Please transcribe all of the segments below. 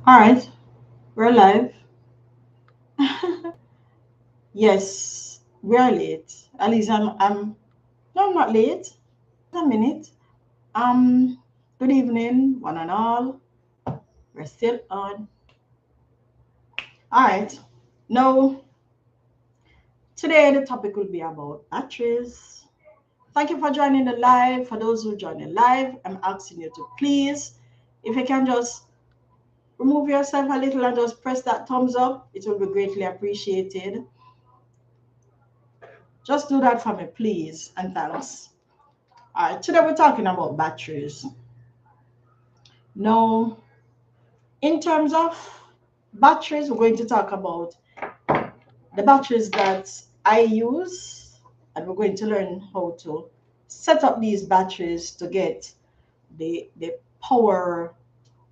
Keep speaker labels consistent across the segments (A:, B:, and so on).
A: All right, we're live. Yes, we are late. At least no, I'm not late. A minute. Um, Good evening, one and all. We're still on. All right. Now, today the topic will be about batteries. Thank you for joining the live. For those who join the live, I'm asking you to please, if you can just remove yourself a little and just press that thumbs up, it will be greatly appreciated. Just do that for me, please, and thanks. All right, today we're talking about batteries. Now, in terms of batteries, we're going to talk about the batteries that I use, and we're going to learn how to set up these batteries to get the power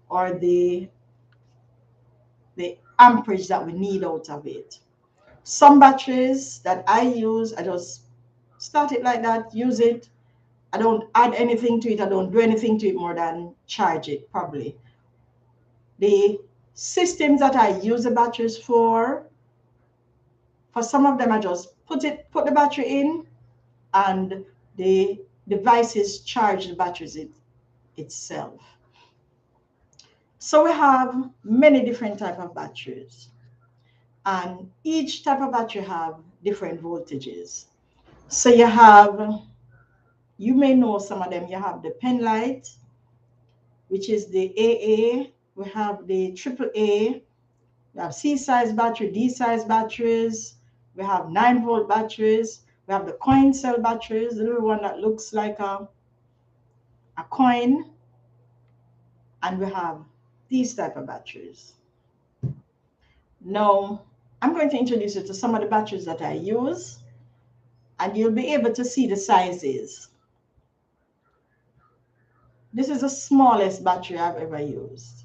A: or the amperage that we need out of it. Some batteries that I use, I just start it like that, use it. I don't add anything to it. I don't do anything to it more than charge it, probably. The systems that I use the batteries for some of them I just put the battery in, and the devices charge the batteries itself. So we have many different type of batteries, and each type of battery have different voltages. So you may know some of them. You have the Penlight, which is the AA. We have the AAA. We have C-size battery, D-size batteries. We have 9-volt batteries. We have the coin cell batteries, the little one that looks like a coin. And we have these type of batteries. Now, I'm going to introduce you to some of the batteries that I use, and you'll be able to see the sizes. This is the smallest battery I've ever used.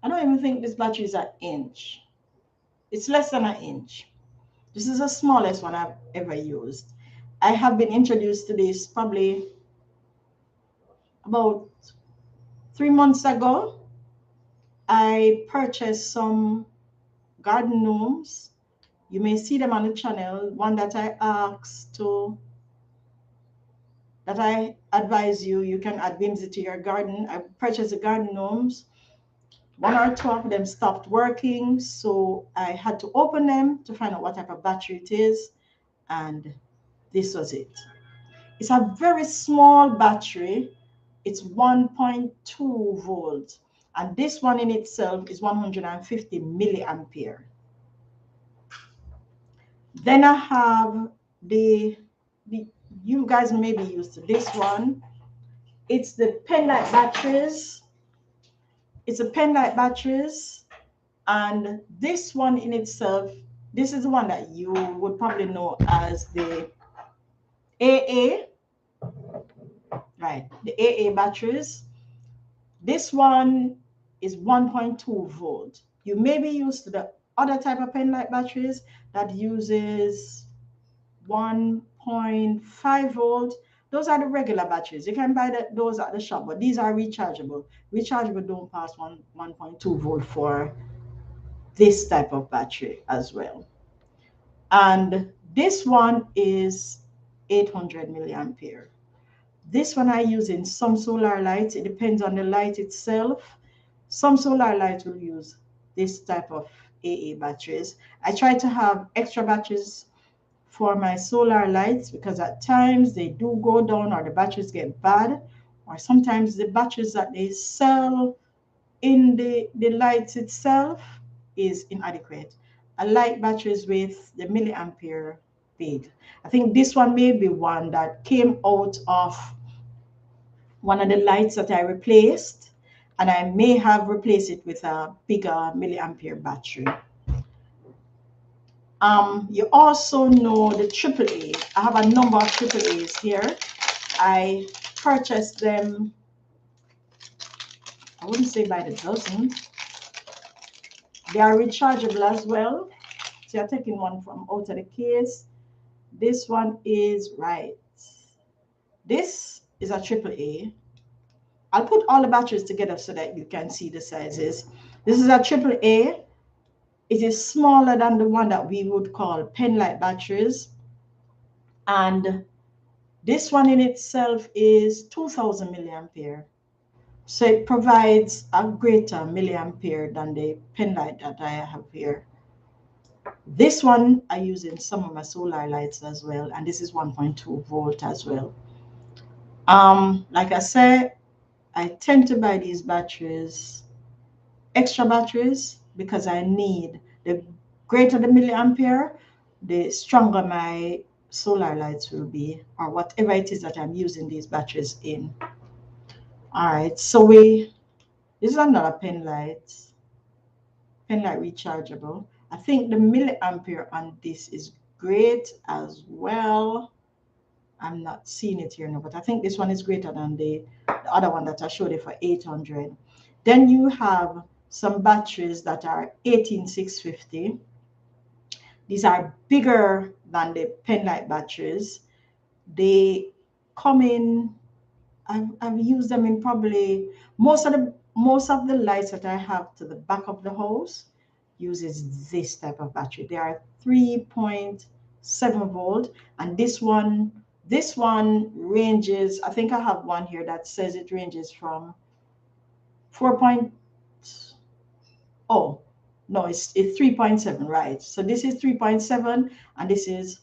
A: I don't even think this battery is an inch. It's less than an inch. This is the smallest one I've ever used. I have been introduced to this probably about 3 months ago. I purchased some garden gnomes. You may see them on the channel. One that I advise you can add whimsy to your garden. I purchased the garden gnomes. 1 or 2 of them stopped working, so I had to open them to find out what type of battery it is, and this was it. It's a very small battery. It's 1.2 volts, and this one in itself is 150 milliampere. Then I have the you guys may be used to this one. It's the Penlight batteries. It's a Penlight batteries, and this one in itself, this is the one that you would probably know as the AA, right? The AA batteries. This one is 1.2 volt. You may be used to the other type of Penlight batteries that uses 1.5 volt. Those are the regular batteries. You can buy those at the shop, but these are rechargeable. Rechargeable don't pass 1.2 volt for this type of battery as well. And this one is 800 milliampere. This one I use in some solar lights. It depends on the light itself. Some solar lights will use this type of AA batteries. I try to have extra batteries for my solar lights because at times they do go down or the batteries get bad, or sometimes the batteries that they sell in the lights itself is inadequate. I like batteries with the milliampere big. I think this one may be one that came out of one of the lights that I replaced, and I may have replaced it with a bigger milliampere battery. You also know the AAA. I have a number of AAAs here. I purchased them, I wouldn't say by the dozen. They are rechargeable as well. So you're taking one from out of the case. This one is right. This is a AAA. I'll put all the batteries together so that you can see the sizes. This is a triple A. It is smaller than the one that we would call Penlight batteries. And this one in itself is 2000 milliampere. So it provides a greater milliampere than the Penlight that I have here. This one I use in some of my solar lights as well, and this is 1.2 volt as well. Like I said, I tend to buy these batteries, extra batteries, because I need the greater the milliampere, the stronger my solar lights will be, or whatever it is that I'm using these batteries in. All right, so this is another Penlight rechargeable. I think the milliampere on this is great as well. I'm not seeing it here now, but I think this one is greater than the other one that I showed you for 800. Then you have some batteries that are 18650. These are bigger than the Penlight batteries. They come in, I've used them in probably most of the lights that I have to the back of the house uses this type of battery. They are 3.7 volt, and this one ranges, I think I have one here that says it ranges from 4. Oh, no, it's 3.7, right? So this is 3.7, and this is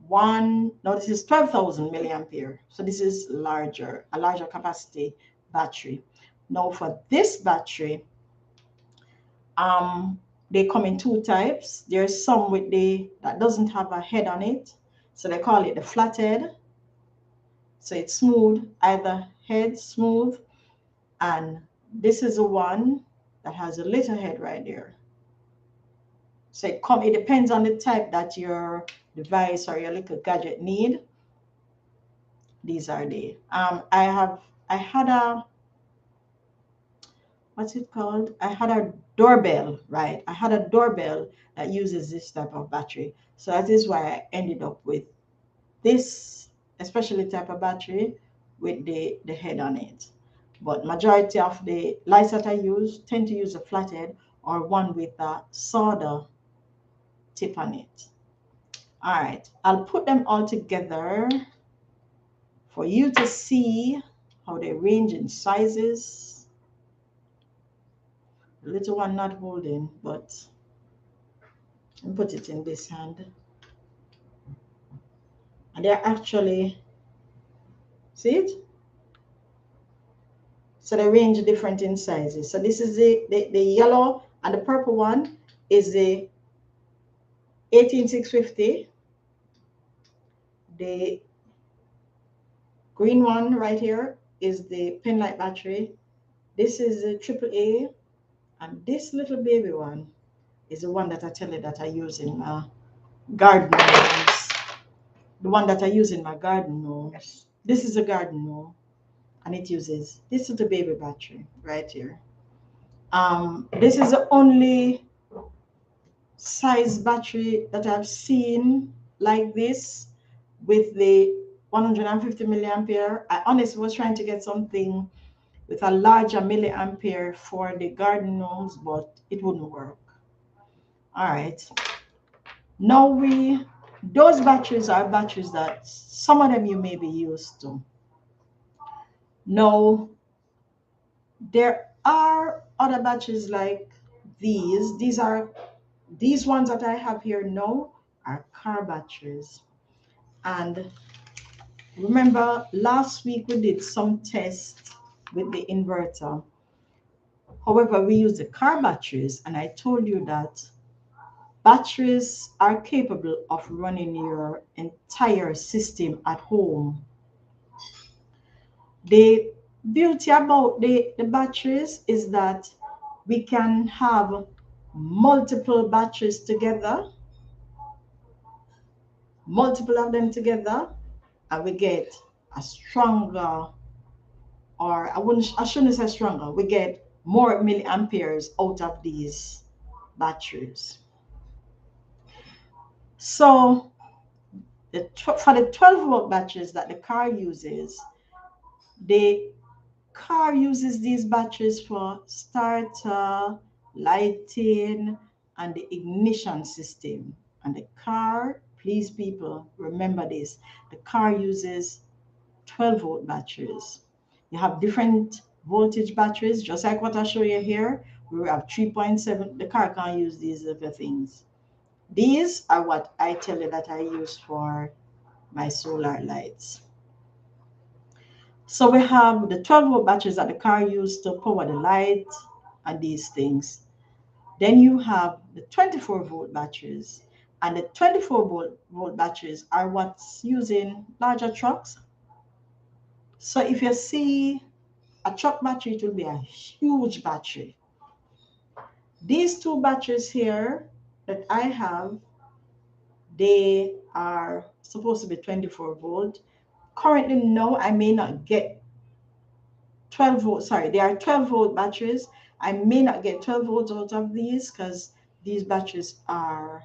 A: this is 12,000 milliampere. So this is a larger capacity battery. Now for this battery, they come in two types. There's some that doesn't have a head on it, so they call it the flathead. So it's smooth, either head smooth, and this is the one that has a little head right there. So it depends on the type that your device or your little gadget need. These are the I had a, what's it called? I had a doorbell, right? I had a doorbell that uses this type of battery. So that is why I ended up with this especially type of battery with the head on it. But majority of the lights that I use tend to use a flathead or one with a solder tip on it. All right, I'll put them all together for you to see how they range in sizes. The little one not holding, but I'll put it in this hand. And they're actually, see it? So they range different in sizes. So this is the yellow, and the purple one is the 18650. The green one right here is the Penlight battery. This is the AAA, and this little baby one is the one that I tell you that I use in my garden gnomes. The one that I use in my garden gnomes. This is a garden gnome, and it uses this is the baby battery right here. This is the only size battery that I've seen like this with the 150 milliampere. I honestly was trying to get something with a larger milliampere for the garden gnomes, but it wouldn't work. All right. Now those batteries are batteries that some of them you may be used to. Now, there are other batteries like these. These ones that I have here now are car batteries. And remember last week we did some tests with the inverter. However, we use the car batteries, and I told you that batteries are capable of running your entire system at home. The beauty about the batteries is that we can have multiple batteries together, multiple of them together, and we get a stronger, or I shouldn't say stronger, we get more milliamperes out of these batteries. So for the 12 volt batteries that the car uses, they car uses these batteries for starter, lighting, and the ignition system. And the car, please people, remember this, the car uses 12-volt batteries. You have different voltage batteries, just like what I show you here. We have 3.7. The car can't use these other things. These are what I tell you that I use for my solar lights. So we have the 12-volt batteries that the car used to power the light and these things. Then you have the 24-volt batteries. And the 24-volt batteries are what's used in larger trucks. So if you see a truck battery, it will be a huge battery. These two batteries here that I have, they are supposed to be 24 volt. Currently, no, I may not get 12 volt. Sorry, they are 12 volt batteries. I may not get 12 volts out of these because these batteries are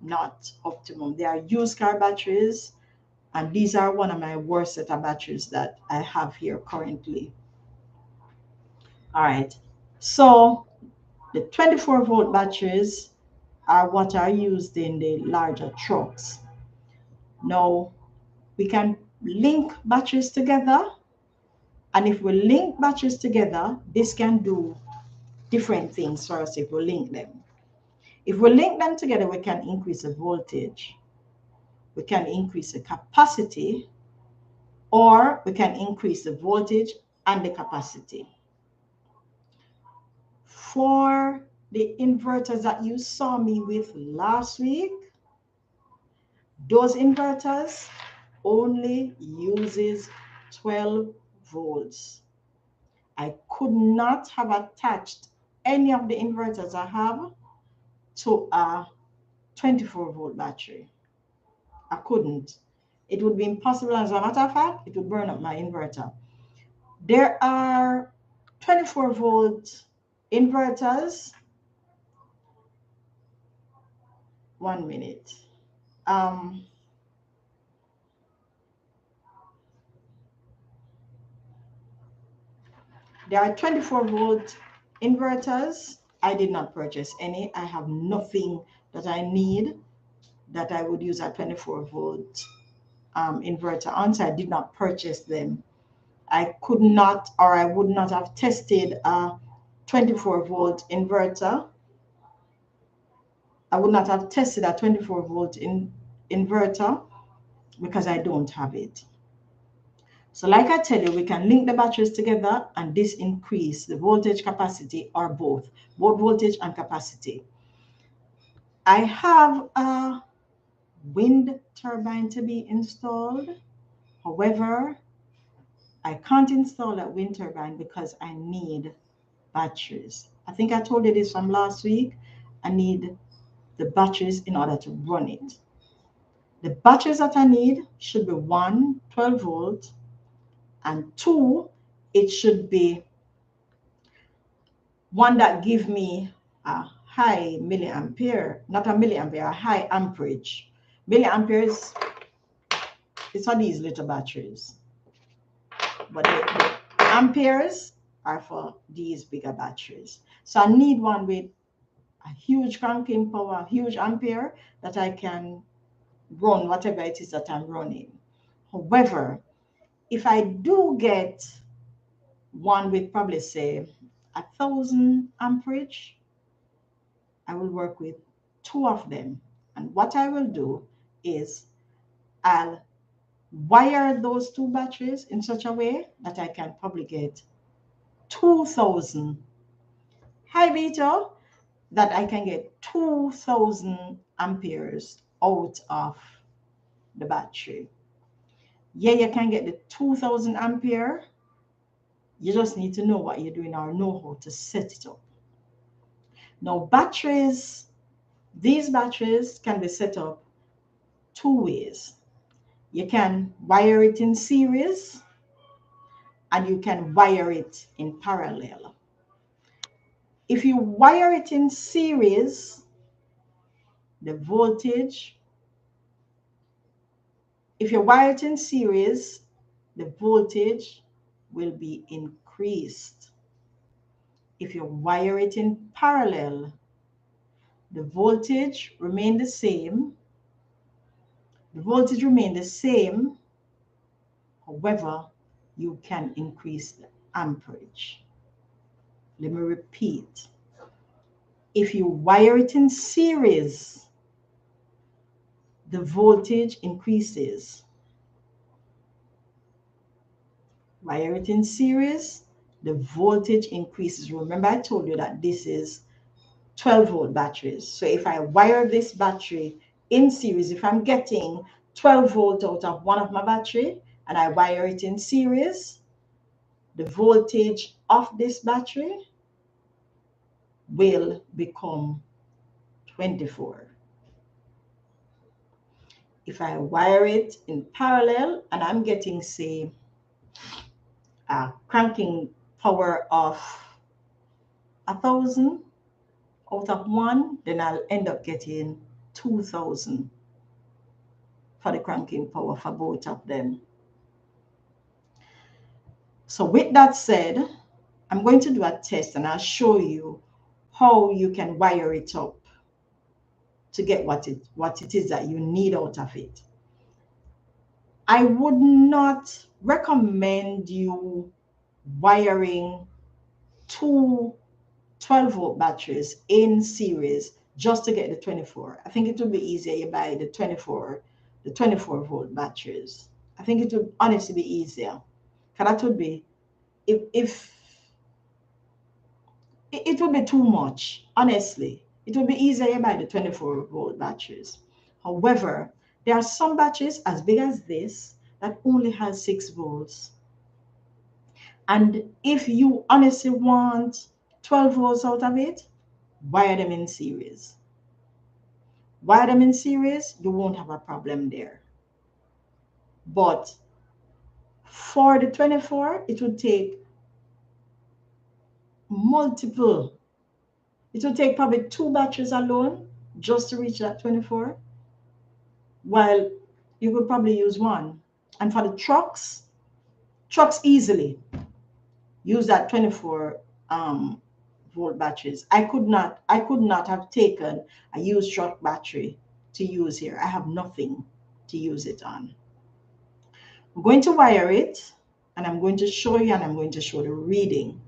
A: not optimum. They are used car batteries, and these are one of my worst set of batteries that I have here currently. All right, so the 24-volt batteries are what are used in the larger trucks. Now, we can link batteries together, and if we link batteries together, this can do different things for us if we link them. If we link them together, we can increase the voltage, we can increase the capacity, or we can increase the voltage and the capacity. For the inverters that you saw me with last week, those inverters only uses 12 volts. I could not have attached any of the inverters I have to a 24-volt battery. I couldn't. It would be impossible. As a matter of fact, it would burn up my inverter. There are 24-volt inverters. 1 minute. There are 24-volt inverters. I did not purchase any. I have nothing that I need that I would use a 24-volt inverter on, so I did not purchase them. I could not, or I would not have tested a 24-volt inverter. I would not have tested a 24-volt inverter because I don't have it. So like I tell you, we can link the batteries together and this increase the voltage, capacity, or both voltage and capacity. I have a wind turbine to be installed. However, I can't install that wind turbine because I need batteries. I think I told you this from last week. I need the batteries in order to run it. The batteries that I need should be 1, 12 volt, and 2, it should be one that give me a high milliampere, not a milliampere, a high amperage. Milliamperes, it's for these little batteries. But the amperes are for these bigger batteries. So I need one with a huge cranking power, a huge ampere that I can run whatever it is that I'm running. However, if I do get one with probably say 1,000 amperage, I will work with 2 of them. And what I will do is I'll wire those 2 batteries in such a way that I can probably get 2,000. Hi, Vito. That I can get 2,000 amperes out of the battery. Yeah, you can get the 2,000 ampere. You just need to know what you're doing or know how to set it up. Now, batteries, these batteries can be set up 2 ways. You can wire it in series and you can wire it in parallel. If you wire it in series, the voltage, if you wire it in series, the voltage will be increased. If you wire it in parallel, the voltage remain the same. The voltage remain the same. However, you can increase the amperage. Let me repeat. If you wire it in series, the voltage increases. Wire it in series, the voltage increases. Remember, I told you that this is 12-volt batteries. So if I wire this battery in series, if I'm getting 12 volt out of one of my battery and I wire it in series, the voltage of this battery will become 24. If I wire it in parallel and I'm getting, say, a cranking power of 1,000 out of one, then I'll end up getting 2,000 for the cranking power for both of them. So with that said, I'm going to do a test and I'll show you how you can wire it up to get what it is that you need out of it. I would not recommend you wiring two 12-volt batteries in series just to get the 24. I think it would be easier you buy the 24-volt batteries. I think it would honestly be easier. Because that would be, if it would be too much, honestly. It would be easier you buy the 24-volt batteries. However, there are some batteries as big as this that only has 6 volts. And if you honestly want 12 volts out of it, wire them in series. Wire them in series, you won't have a problem there. But for the 24, it would take multiple. It would take probably 2 batteries alone just to reach that 24. While you could probably use 1. And for the trucks easily use that 24 volt batteries. I could not have taken a used truck battery to use here. I have nothing to use it on. I'm going to wire it and I'm going to show you, and I'm going to show the reading.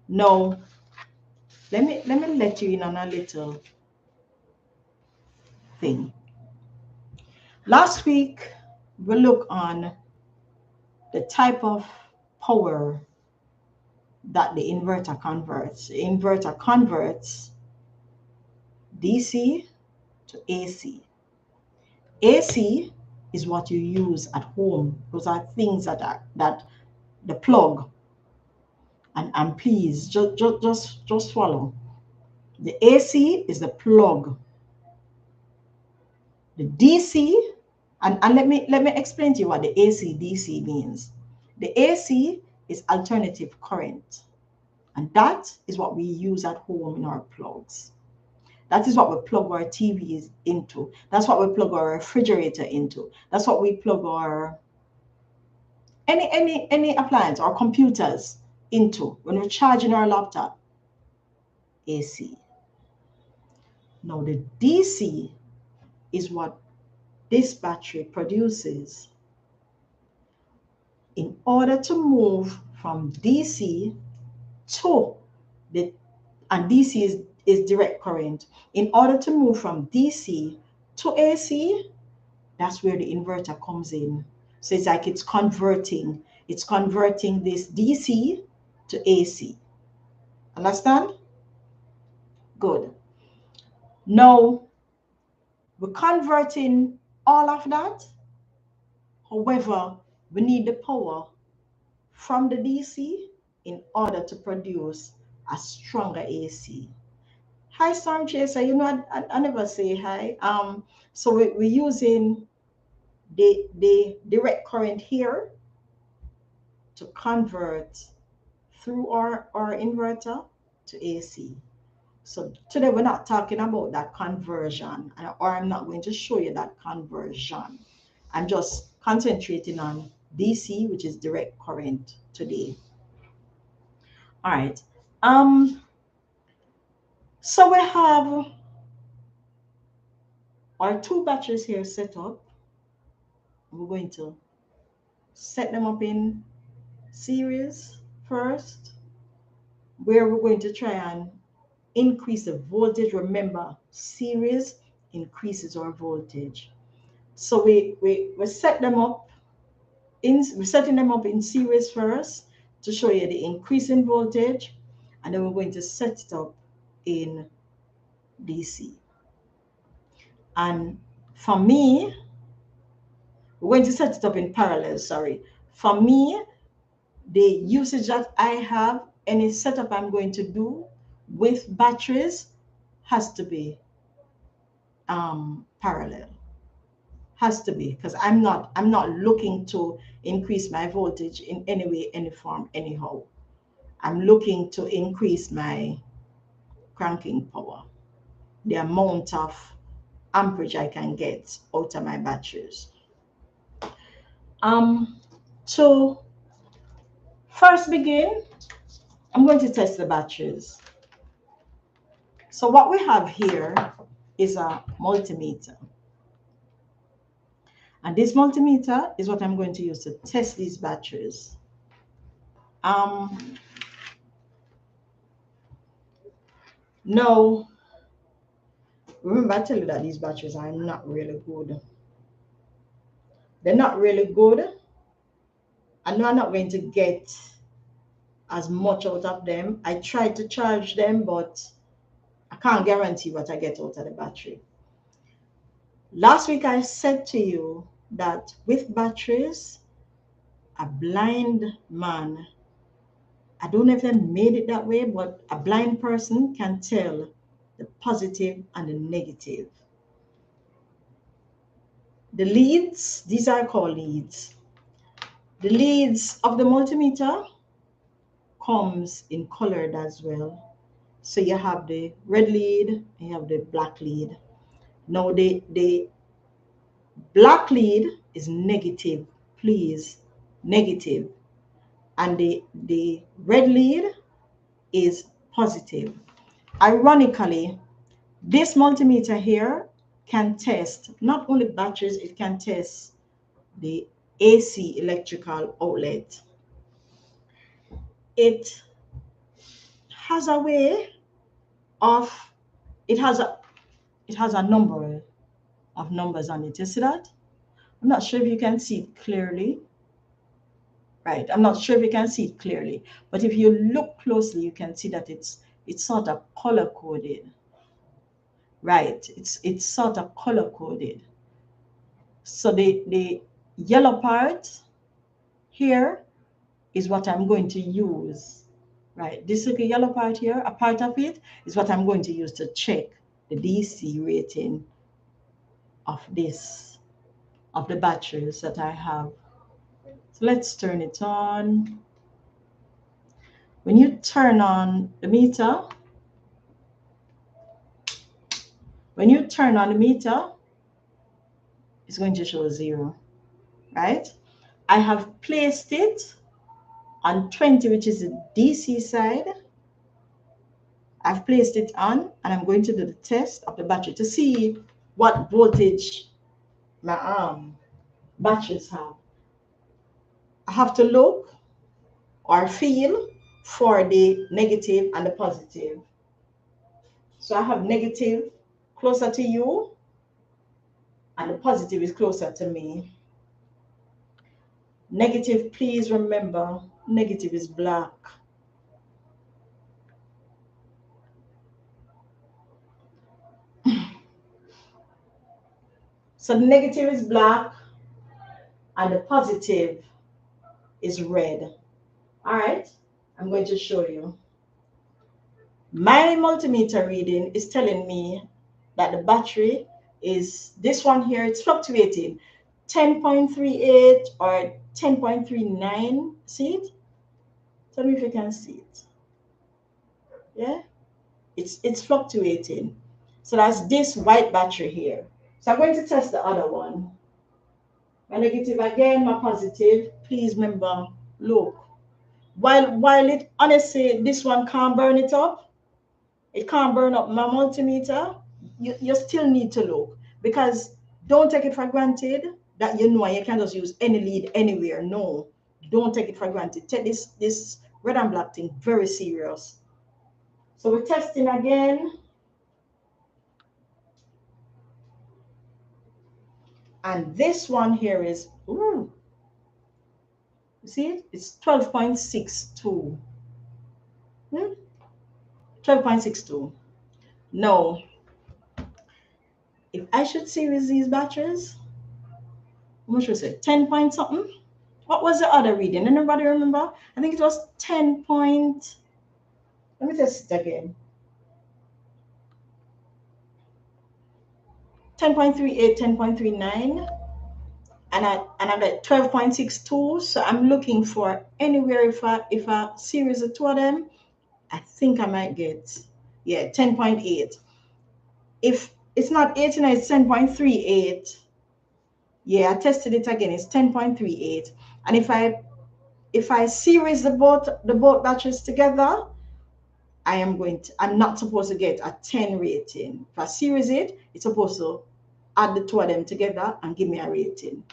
A: Now, let me let you in on a little thing. Last week, we looked on the type of power that the inverter converts. The inverter converts DC to AC. AC is what you use at home. Those are things that the plug. And please just follow. The AC is the plug. The DC, and let me explain to you what the AC DC means. The AC is alternative current, and that is what we use at home in our plugs. That is what we plug our TVs into. That's what we plug our refrigerator into. That's what we plug our any appliance or computers into when we're charging our laptop. AC. Now the DC is what this battery produces. In order to move from DC to the, and DC is direct current. In order to move from DC to AC, that's where the inverter comes in. So it's like it's converting this DC to AC. Understand? Good. Now, we're converting all of that. However, we need the power from the DC in order to produce a stronger AC. Hi, Storm Chaser. You know, I never say hi. So we're using the direct current here to convert through our inverter to AC. So today we're not talking about that conversion, or I'm not going to show you that conversion. I'm just concentrating on DC, which is direct current today. All right. So we have our two batteries here set up. We're going to set them up in series first, where we're going to try and increase the voltage. Remember, series increases our voltage. So we set them up we're setting them up in series first to show you the increase in voltage, and then we're going to set it up in DC. And for me, we're going to set it up in parallel, sorry. For me, the usage that I have, any setup I'm going to do with batteries has to be parallel. Has to be, because I'm not looking to increase my voltage in any way, any form, anyhow. I'm looking to increase my cranking power, the amount of amperage I can get out of my batteries. So first begin, I'm going to test the batteries. So what we have here is a multimeter. And this multimeter is what I'm going to use to test these batteries. Now, remember I tell you that these batteries are not really good. They're not really good. I know I'm not going to get as much out of them. I tried to charge them, but I can't guarantee what I get out of the battery. Last week I said to you that with batteries, a blind man, I don't know if they made it that way, but a blind person can tell the positive and the negative. The leads, these are called leads. The leads of the multimeter comes in colored as well. So you have the red lead and you have the black lead. Now the black lead is negative, please, negative. And the red lead is positive. Ironically, this multimeter here can test not only batteries, it can test the AC electrical outlet. It has a way of, it has a number of numbers on it. You see that? I'm not sure if you can see it clearly. Right, I'm not sure if you can see it clearly, but if you look closely, you can see that it's sort of color coded. Right, it's sort of color coded. So the yellow part here is what I'm going to use. Right, this little yellow part here, a part of it is what I'm going to use to check the DC rating of the batteries that I have. So let's turn it on. When you turn on the meter, it's going to show 0, right? I have placed it on 20, which is the DC side. I've placed it on, and I'm going to do the test of the battery to see what voltage my batteries have. I have to look or feel for the negative and the positive. So I have negative closer to you, and the positive is closer to me. Negative, please remember, negative is black. So the negative is black and the positive is red. All right, I'm going to show you. My multimeter reading is telling me that the battery is, this one here, it's fluctuating 10.38 or 10.39. See it? Tell me if you can see it. Yeah, it's fluctuating. So that's this white battery here. So I'm going to test the other one. My negative again, my positive. Please remember, look. While it honestly, this one can't burn it up. It can't burn up my multimeter. You still need to look, because don't take it for granted that you know you can just use any lead anywhere. No, don't take it for granted. Take this red and black thing very serious. So we're testing again. And this one here is, ooh, you see it? It's 12.62. 12.62. No, if I should series these batteries, what should I say? 10 point something? What was the other reading? Anybody remember? I think it was 10 point. Let me test it again. 10.38, 10.39. And I'm at 12.62. So I'm looking for anywhere, if I series the two of them, I think I might get, yeah, 10.8. If it's not 89, it's 10.38. Yeah, I tested it again. It's 10.38. And if I series the both batches together, I'm not supposed to get a 10 rating. If I series it, it's supposed to add the two of them together and give me a rating.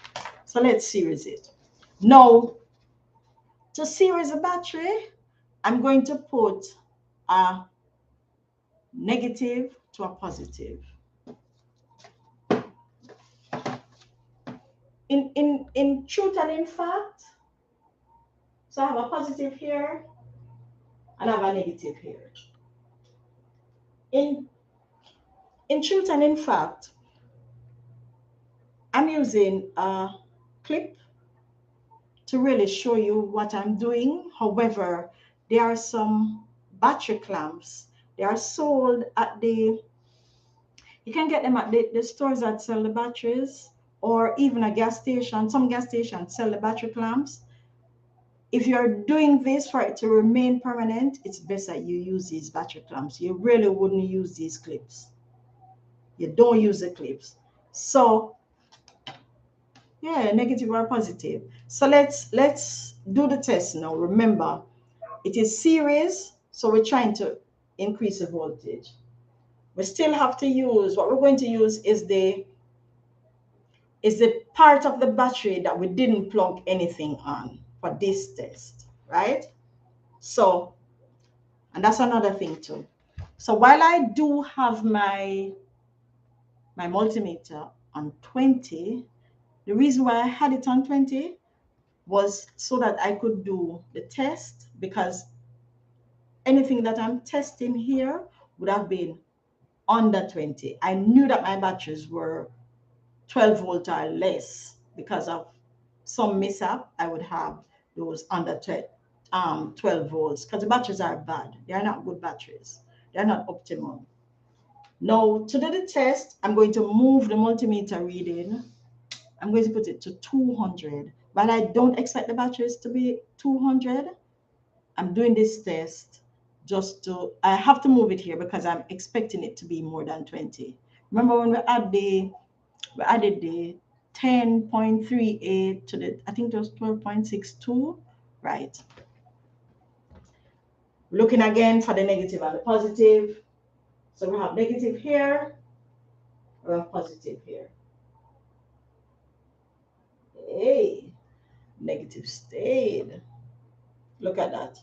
A: So let's series it. Now, to series a battery, I'm going to put a negative to a positive. In truth and in fact, so I have a positive here and I have a negative here. In truth and in fact, I'm using a clip to really show you what I'm doing. However, there are some battery clamps. They are sold at you can get them at the stores that sell the batteries, or even a gas station. Some gas stations sell the battery clamps. If you're doing this for it to remain permanent, it's best that you use these battery clamps. You really wouldn't use these clips. You don't use the clips. So yeah, negative or positive. So let's do the test now. Remember, it is series, so we're trying to increase the voltage. We still have to use, what we're going to use is the part of the battery that we didn't plug anything on for this test, right? So, and that's another thing too. So while I do have my multimeter on 20, the reason why I had it on 20 was so that I could do the test, because anything that I'm testing here would have been under 20. I knew that my batteries were 12 volt or less. Because of some mishap, I would have those under 12 volts, because the batteries are bad. They are not good batteries. They're not optimal. Now, to do the test, I'm going to move the multimeter reading. I'm going to put it to 200. But I don't expect the batteries to be 200. I'm doing this test I have to move it here because I'm expecting it to be more than 20. Remember when we added the 10.38 to the, I think it was 12.62, right? Looking again for the negative and the positive. So we have negative here, we have positive here. Hey, negative stayed. Look at that.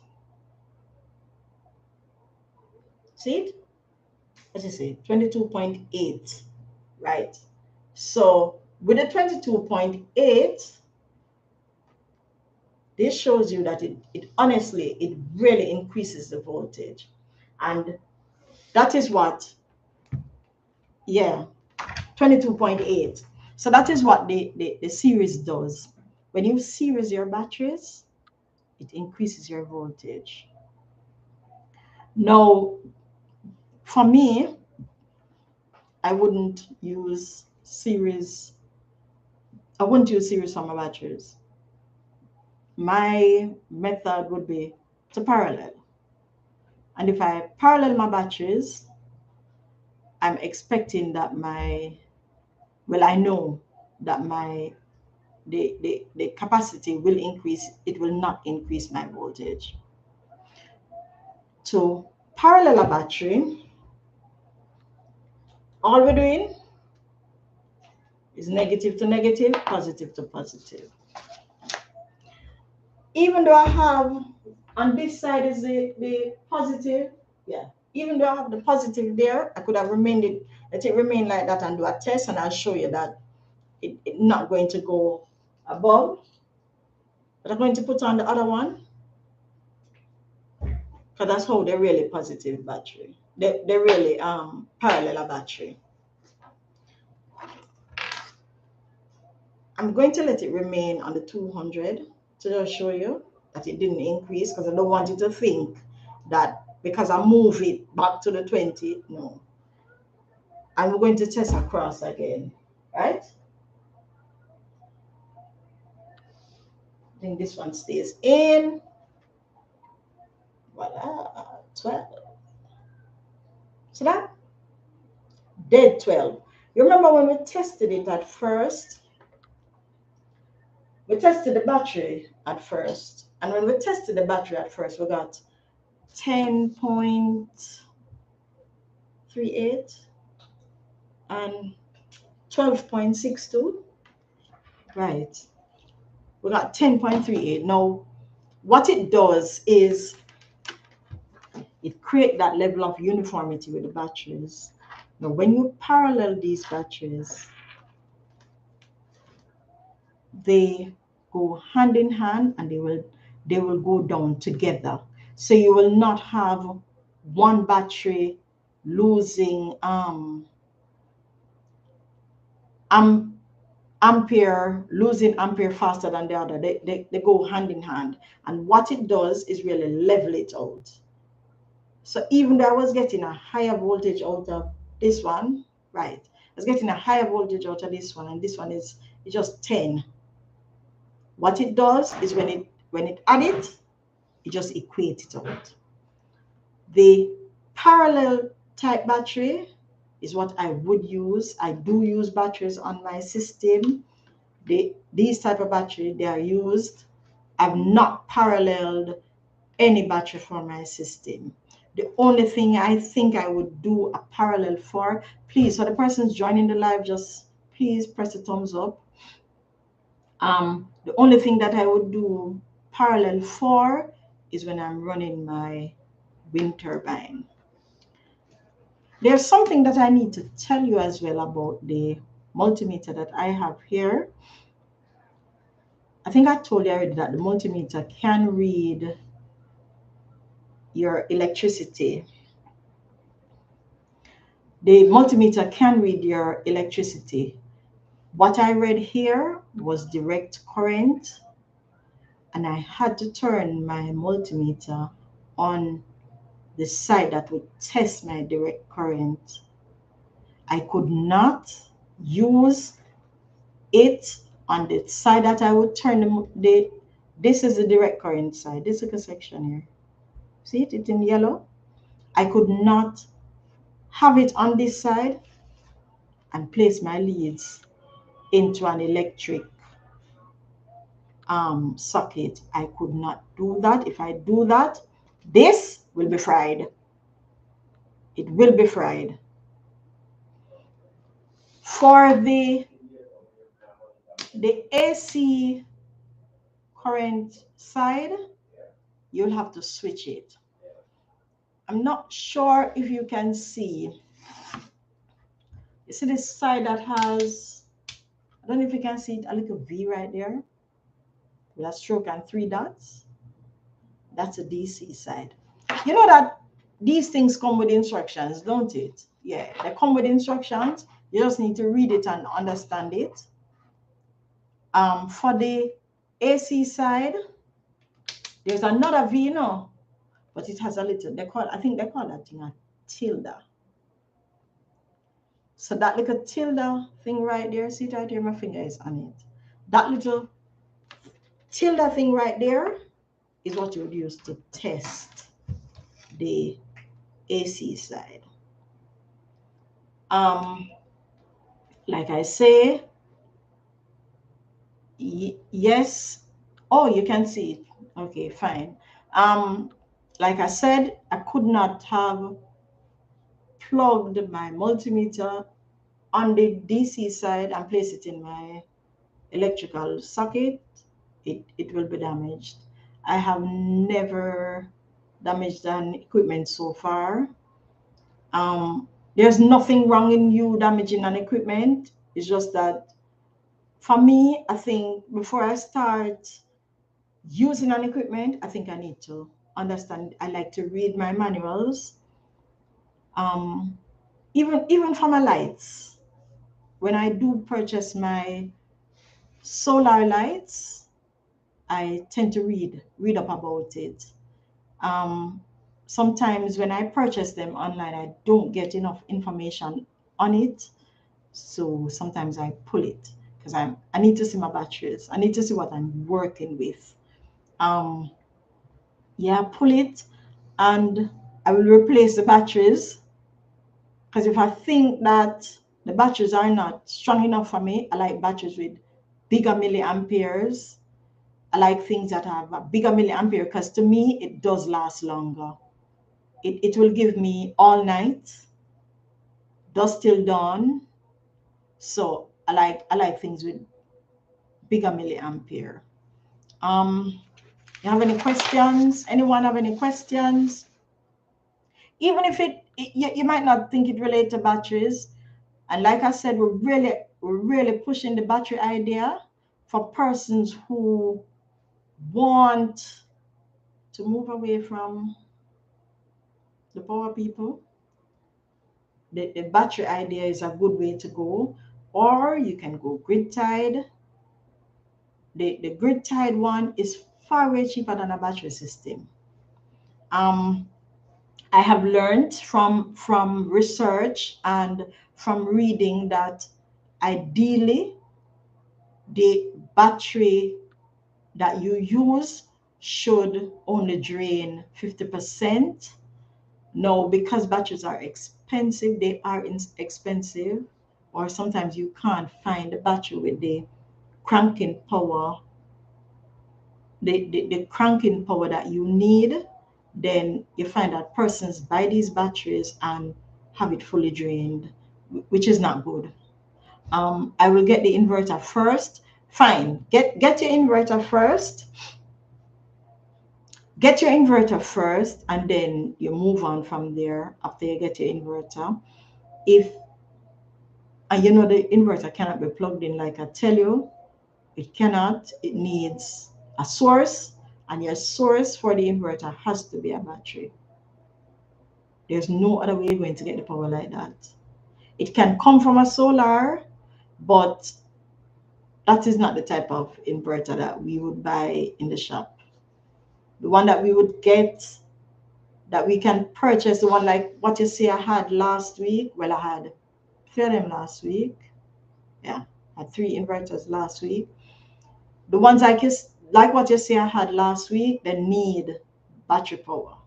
A: See it? What you say? 22.8, right? So with the 22.8, this shows you that it honestly, it really increases the voltage. And that is what, yeah, 22.8. So that is what the series does. When you series your batteries, it increases your voltage. Now, for me, I wouldn't use series. I wouldn't use series for my batteries. My method would be to parallel. And if I parallel my batteries, I'm expecting that I know that my the capacity will increase. It will not increase my voltage. So parallel battery, all we're doing is negative to negative, positive to positive. Even though I have on this side is the positive, yeah. Even though I have the positive there, I could have remained it, let it remain like that and do a test, and I'll show you that it's not going to go above. But I'm going to put on the other one, because that's how they're really positive battery. They're really parallel battery. I'm going to let it remain on the 200 to just show you that it didn't increase, because I don't want you to think that because I move it back to the 20, no. I'm going to test across again, right? I think this one stays in. Voila, 12. So that dead 12. You remember when we tested it at first? We tested the battery at first. And when we tested the battery at first, we got 10.38 and 12.62. Right. We got 10.38. Now, what it does is it creates that level of uniformity with the batteries. Now, when you parallel these batteries, they go hand in hand, and they will go down together. So you will not have one battery losing ampere faster than the other. They go hand in hand, and what it does is really level it out. So even though I was getting a higher voltage out of this one, right, I was getting a higher voltage out of this one, and this one is just 10. What it does is when it add it just equates it out. The parallel type battery is what I would use. I do use batteries on my system. These type of battery, they are used. I've not paralleled any battery for my system. The only thing I think I would do a parallel for, please, for the persons joining the live, just please press a thumbs up. The only thing that I would do parallel for is when I'm running my wind turbine. There's something that I need to tell you as well about the multimeter that I have here. I think I told you already that the multimeter can read your electricity. The multimeter can read your electricity. What I read here was direct current, and I had to turn my multimeter on the side that would test my direct current. I could not use it on the side that I would turn this is the direct current side. This is a section here. See it? It's in yellow. I could not have it on this side and place my leads into an electric socket. I could not do that. If I do that, this will be fried. It will be fried. For the AC current side, you'll have to switch it. I'm not sure if you can see. You see this side that has, I don't know if you can see it, a little V right there with a stroke and 3 dots. That's a DC side. You know that these things come with instructions, don't it? Yeah, they come with instructions. You just need to read it and understand it. For the AC side, there's another V, no, but it has a little, I think they call that thing a tilde. So that little tilde thing right there, see it right here, my finger is on it. That little tilde thing right there is what you would use to test the AC side. Like I say, Yes. Oh, you can see it. Okay, fine. Like I said, I could not have plugged my multimeter on the DC side and place it in my electrical socket. It will be damaged. I have never damaged an equipment so far. There's nothing wrong in you damaging an equipment. It's just that for me, I think before I start using an equipment, I think I need to understand. I like to read my manuals. Um, even for my lights, when I do purchase my solar lights, I tend to read up about it. Um, Sometimes when I purchase them online, I don't get enough information on it. So sometimes I pull it because I need to see my batteries. I need to see what I'm working with. Um, yeah, pull it and I will replace the batteries because if I think that the batteries are not strong enough for me, I like batteries with bigger milliamperes. I like things that have a bigger milliampere because to me it does last longer. It will give me all night, dusk till dawn. So I like things with bigger milliampere. You have any questions? Anyone have any questions? Even if you might not think it relates to batteries. And like I said, we're really pushing the battery idea for persons who want to move away from the power people. The battery idea is a good way to go, or you can go grid tied. The grid tied one is far way cheaper than a battery system. Um, I have learned from research and from reading that ideally the battery that you use should only drain 50%. No, because batteries are expensive, they are expensive, or sometimes you can't find a battery with the cranking power, the cranking power that you need. Then you find that persons buy these batteries and have it fully drained, which is not good. I will get the inverter first. Fine, get your inverter first. Get your inverter first, and then you move on from there after you get your inverter. If and you know the inverter cannot be plugged in like I tell you, it cannot. It needs a source, and your source for the inverter has to be a battery. There's no other way you're going to get the power like that. It can come from a solar, but that is not the type of inverter that we would buy in the shop. The one that we would get, that we can purchase, the one like what you see I had last week. Well, I had three of them last week. Yeah, I had three inverters last week. The ones like what you see I had last week, they need battery power.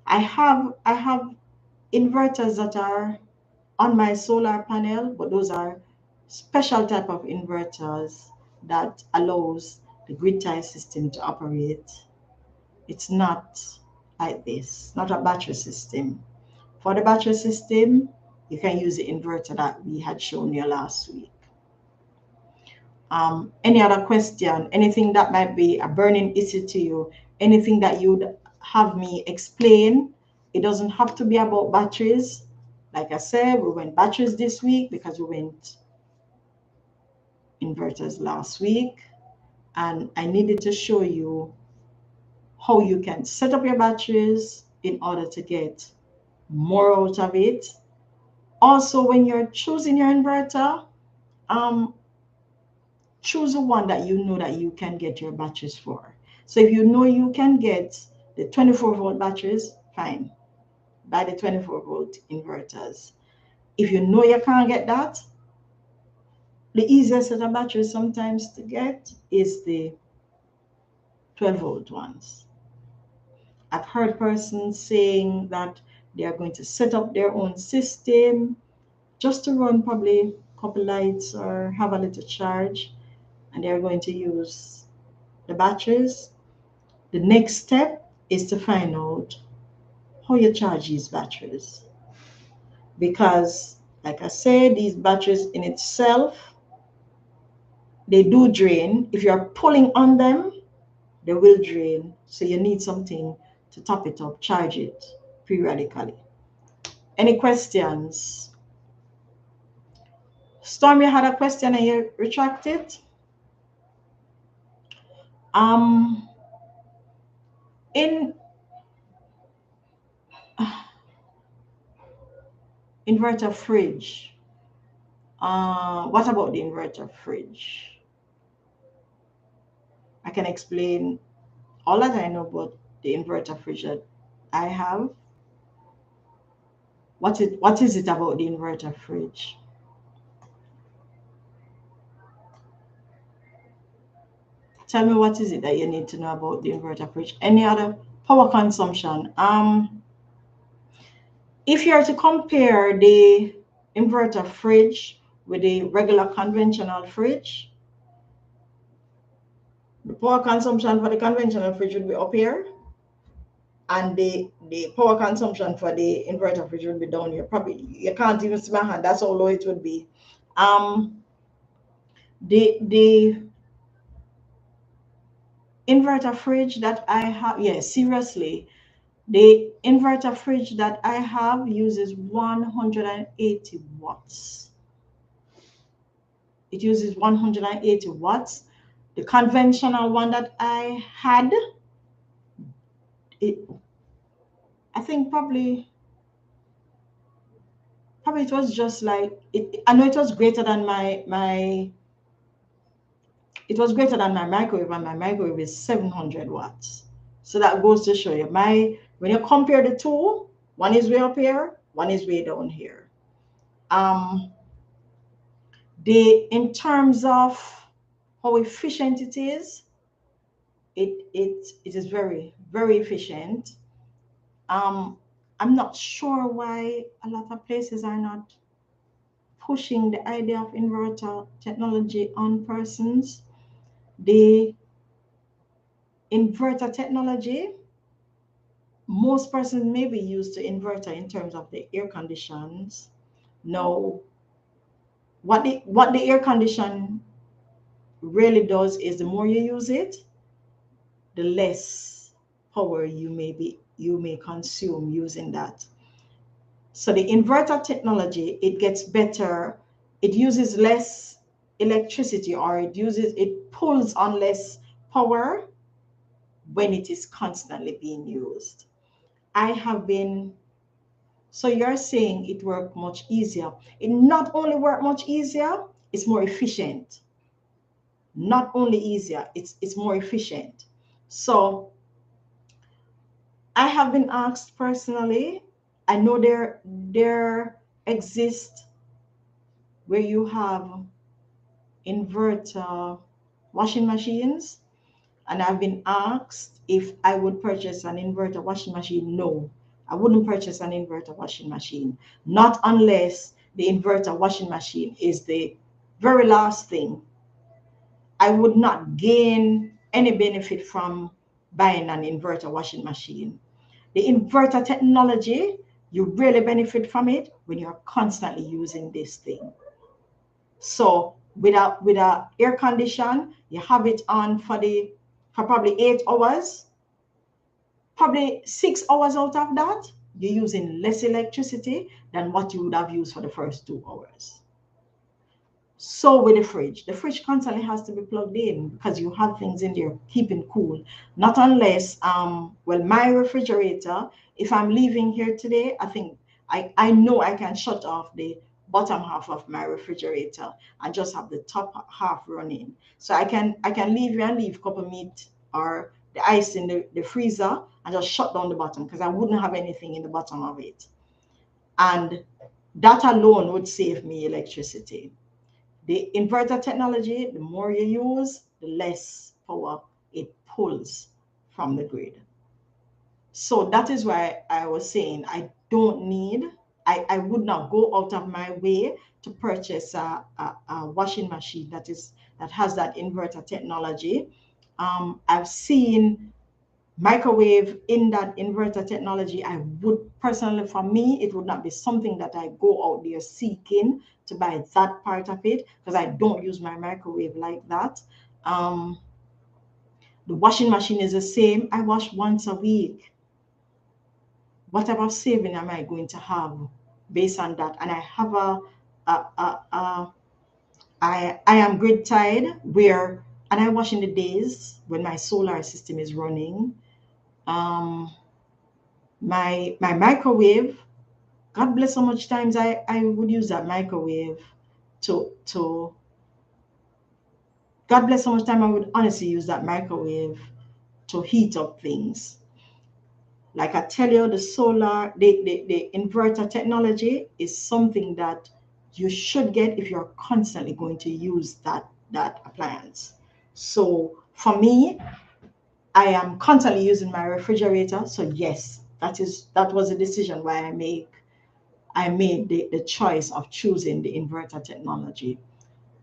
A: I have inverters that are on my solar panel, but those are special type of inverters that allows the grid tie system to operate. It's not like this, not a battery system. For the battery system, you can use the inverter that we had shown you last week. Any other question, anything that might be a burning issue to you, anything that you'd have me explain? It doesn't have to be about batteries. Like I said, we went batteries this week because we went inverters last week. And I needed to show you how you can set up your batteries in order to get more out of it. Also, when you're choosing your inverter, um, choose the one that you know that you can get your batteries for. So if you know you can get the 24-volt batteries, fine, buy the 24-volt inverters. If you know you can't get that, the easiest set of batteries sometimes to get is the 12-volt ones. I've heard persons saying that they are going to set up their own system just to run probably a couple lights or have a little charge. and they're going to use the batteries. The next step is to find out how you charge these batteries. Because, like I said, these batteries in itself, they do drain. If you're pulling on them, they will drain. So you need something to top it up, charge it periodically. Any questions? Storm, you had a question and you retract it? In inverter fridge, what about the inverter fridge? I can explain all that I know about the inverter fridge that I have. What is it about the inverter fridge? Tell me, what is it that you need to know about the inverter fridge? Any other power consumption? If you are to compare the inverter fridge with the regular conventional fridge, the power consumption for the conventional fridge would be up here, and the power consumption for the inverter fridge would be down here. Probably you can't even see my hand. That's how low it would be. The inverter fridge that I have, yes, seriously, the inverter fridge that I have uses 180 watts. It uses 180 watts. The conventional one that I had, I think probably it was just like it. I know it was greater than my. It was greater than my microwave, and my microwave is 700 watts. So that goes to show you when you compare the two, one is way up here, one is way down here. In terms of how efficient it is, it is very, very efficient. I'm not sure why a lot of places are not pushing the idea of inverter technology on persons. The inverter technology, most persons may be used to inverter in terms of the air conditions. No, what the air condition really does is the more you use it, the less power you may consume using that. So the inverter technology, it gets better. It uses less electricity, or it pulls on less power when it is constantly being used. So you're saying it worked much easier. It not only worked much easier, it's more efficient. Not only easier, it's more efficient. So I have been asked personally, I know there exists where you have inverter washing machines, and I've been asked if I would purchase an inverter washing machine. No, I wouldn't purchase an inverter washing machine, not unless the inverter washing machine is the very last thing. I would not gain any benefit from buying an inverter washing machine. The inverter technology, you really benefit from it when you're constantly using this thing. So with a air condition, you have it on for probably 8 hours. Probably 6 hours out of that, you're using less electricity than what you would have used for the first 2 hours. So with the fridge constantly has to be plugged in because you have things in there keeping cool. Not unless, well, my refrigerator, if I'm leaving here today, I think I know I can shut off the bottom half of my refrigerator and just have the top half running. So I can leave here and leave a cup of meat or the ice in the freezer and just shut down the bottom because I wouldn't have anything in the bottom of it. And that alone would save me electricity. The inverter technology, the more you use, the less power it pulls from the grid. So that is why I was saying I would not go out of my way to purchase a washing machine that is that has that inverter technology. I've seen microwave in that inverter technology. I would personally, for me, it would not be something that I go out there seeking to buy that part of it, because I don't use my microwave like that. The washing machine is the same. I wash once a week. What type of saving am I going to have based on that? And I have I am grid tied where, and I wash in the days when my solar system is running. Um, my microwave, God bless how much times I would use that microwave to God bless how much time I would honestly use that microwave to heat up things. Like I tell you, the inverter technology is something that you should get if you're constantly going to use that appliance. So for me, I am constantly using my refrigerator. So yes, that was a decision why I made the choice of choosing the inverter technology.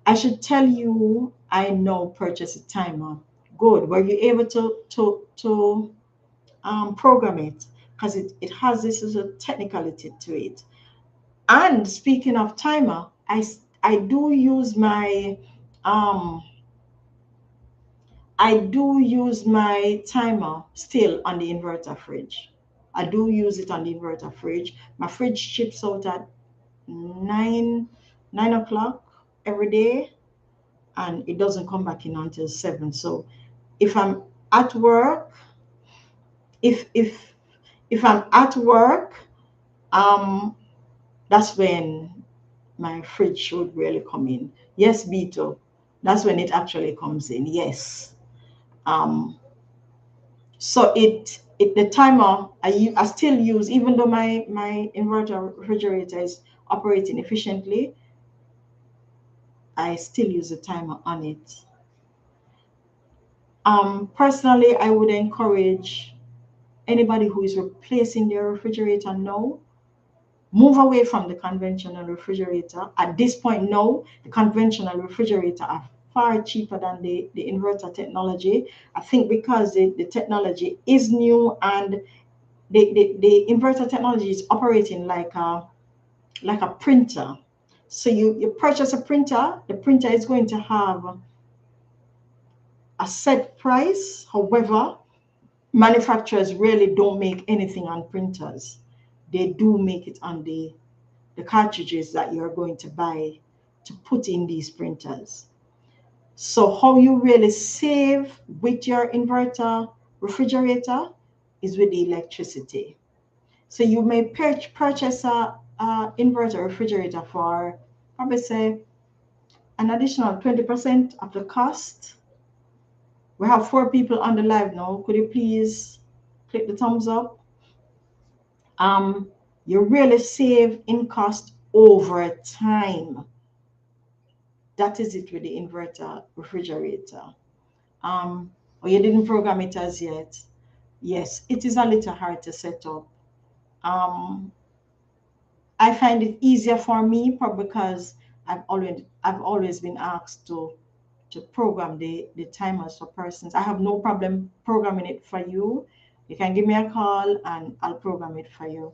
A: I should tell you, I now purchase a timer. Good. Were you able to program it? Because it has this as a technicality to it. And speaking of timer, I do use my um I do use my timer still on the inverter fridge. I do use it on the inverter fridge. My fridge ships out at 9 o'clock every day, and it doesn't come back in until 7. So if I'm at work, if if if I'm at work, um, that's when my fridge should really come in. Yes, Beto, that's when it actually comes in. Yes. Um, so the timer I still use, even though my inverter refrigerator is operating efficiently, I still use a timer on it. Personally, I would encourage anybody who is replacing their refrigerator now, move away from the conventional refrigerator. At this point now, the conventional refrigerator are far cheaper than the inverter technology. I think because the technology is new, and the inverter technology is operating like a printer. So you purchase a printer, the printer is going to have a set price. However, manufacturers really don't make anything on printers. They do make it on the cartridges that you're going to buy to put in these printers. So how you really save with your inverter refrigerator is with the electricity. So you may purchase a inverter refrigerator for probably say an additional 20% of the cost. We have 4 people on the live now. Could you please click the thumbs up? You really save in cost over time. That is it with the inverter refrigerator. Or you didn't program it as yet. Yes, it is a little hard to set up. I find it easier for me, probably because I've always been asked to program the timers for persons. I have no problem programming it for you. You can give me a call and I'll program it for you.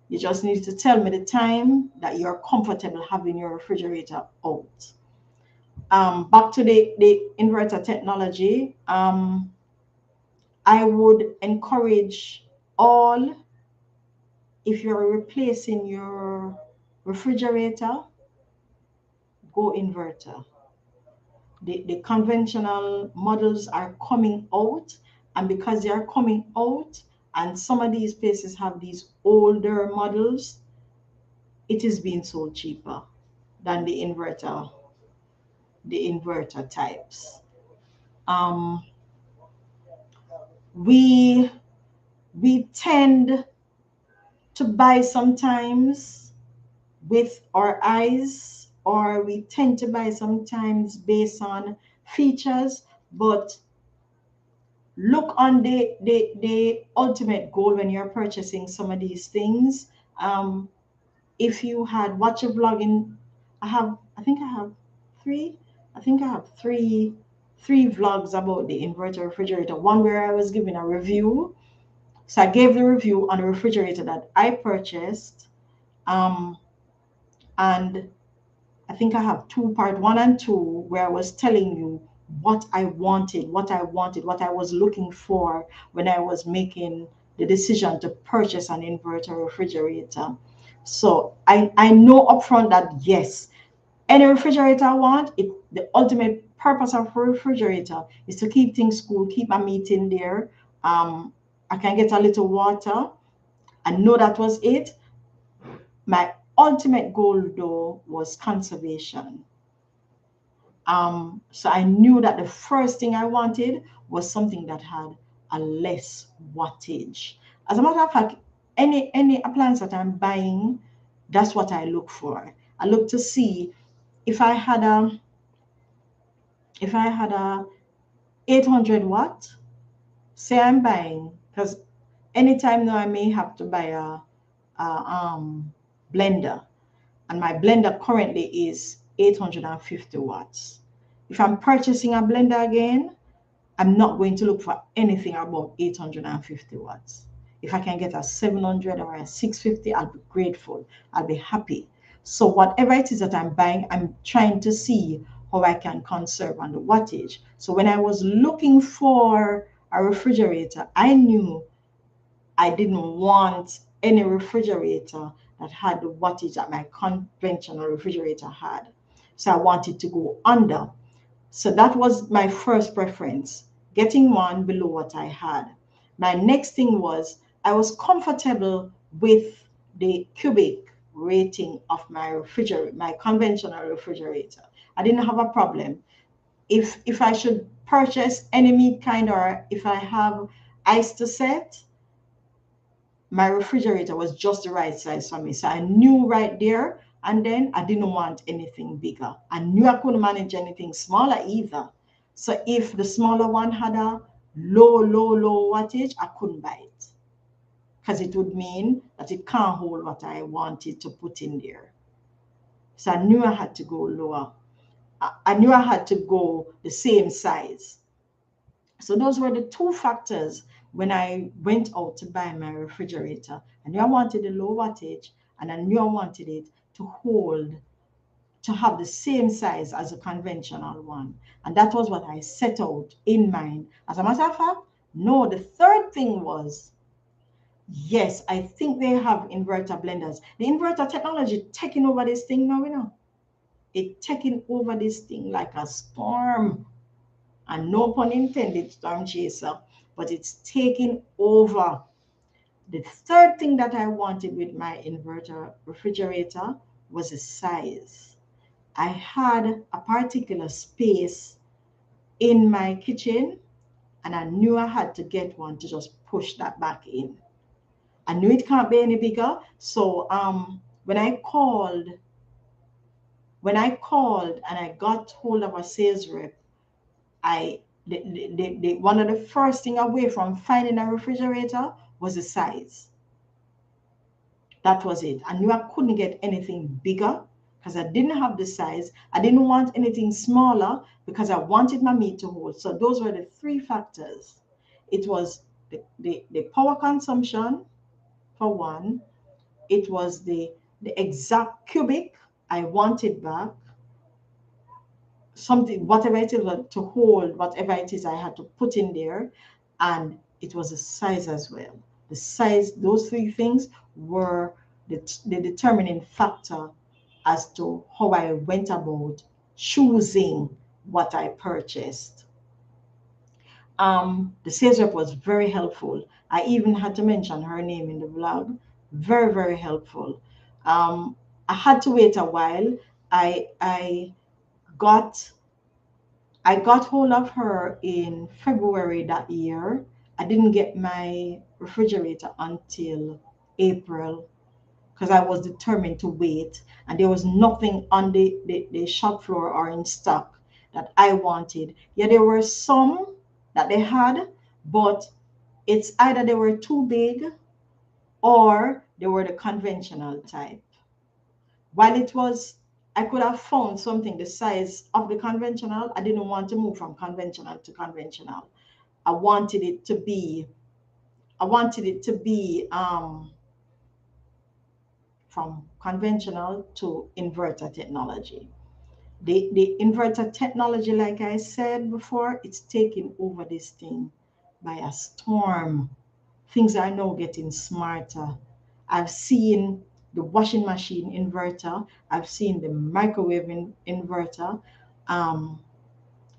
A: You just need to tell me the time that you're comfortable having your refrigerator out. Back to the inverter technology. I would encourage all, if you're replacing your refrigerator, go inverter. The conventional models are coming out, and because they are coming out, and some of these places have these older models, it is being sold cheaper than the inverter types. Um, we we tend to buy sometimes with our eyes, or we tend to buy sometimes based on features, but look on the ultimate goal when you're purchasing some of these things. If you had watch a vlog in, I think I have three I think I have three vlogs about the inverter refrigerator. One where I was giving a review. So I gave the review on the refrigerator that I purchased. And I think I have two, part one and two, where I was telling you what I wanted, what I was looking for when I was making the decision to purchase an inverter refrigerator. So I know upfront that yes, any refrigerator I want, the ultimate purpose of a refrigerator is to keep things cool, keep my meat in there. I can get a little water. I know that was it. My ultimate goal though was conservation. So I knew that the first thing I wanted was something that had a less wattage. As a matter of fact, any appliance that I'm buying, that's what I look for. I look to see if I had a if I had a 800 watt, say I'm buying, because anytime now I may have to buy a blender, and my blender currently is 850 watts. If I'm purchasing a blender again, I'm not going to look for anything above 850 watts. If I can get a 700 or a 650, I'll be grateful. I'll be happy. So whatever it is that I'm buying, I'm trying to see how I can conserve on the wattage. So when I was looking for a refrigerator, I knew I didn't want any refrigerator that had the wattage that my conventional refrigerator had. So I wanted to go under. So that was my first preference, getting one below what I had. My next thing was I was comfortable with the cubic rating of my refrigerator, my conventional refrigerator. I didn't have a problem. If I should purchase any meat kind, or if I have ice to set, my refrigerator was just the right size for me. So I knew right there. And then I didn't want anything bigger. I knew I couldn't manage anything smaller either. So if the smaller one had a low wattage, I couldn't buy it, because it would mean that it can't hold what I wanted to put in there. So I knew I had to go lower. I knew I had to go the same size. So those were the two factors when I went out to buy my refrigerator. I knew I wanted a low wattage, and I knew I wanted it to hold, to have the same size as a conventional one. And that was what I set out in mind. As a matter of fact, no, the third thing was, yes, I think they have inverter blenders. The inverter technology taking over this thing now, It taking over this thing like a storm. And no pun intended, storm chaser, but it's taking over. The third thing that I wanted with my inverter refrigerator was the size. I had a particular space in my kitchen, and I knew I had to get one to just push that back in. I knew it can't be any bigger. So when I called, and I got hold of a sales rep, I one of the first thing away from finding a refrigerator was the size. That was it. I knew I couldn't get anything bigger because I didn't have the size. I didn't want anything smaller because I wanted my meat to hold. So those were the three factors. It was the power consumption for one. It was the exact cubic I wanted back. Something, whatever it is, to hold whatever it is I had to put in there, and it was the size as well. The size, those three things were the determining factor as to how I went about choosing what I purchased. The sales rep was very helpful. I even had to mention her name in the vlog. Very helpful. I had to wait a while. I got I got hold of her in February that year. I didn't get my refrigerator until April because I was determined to wait, and there was nothing on the shop floor or in stock that I wanted. Yeah, there were some that they had, but it's either they were too big or they were the conventional type. While it was, I could have found something the size of the conventional. I didn't want to move from conventional to conventional. I wanted it to be from conventional to inverter technology. The inverter technology, like I said before, it's taking over this thing by a storm. Things are now getting smarter. I've seen the washing machine inverter. I've seen the microwave inverter. Um,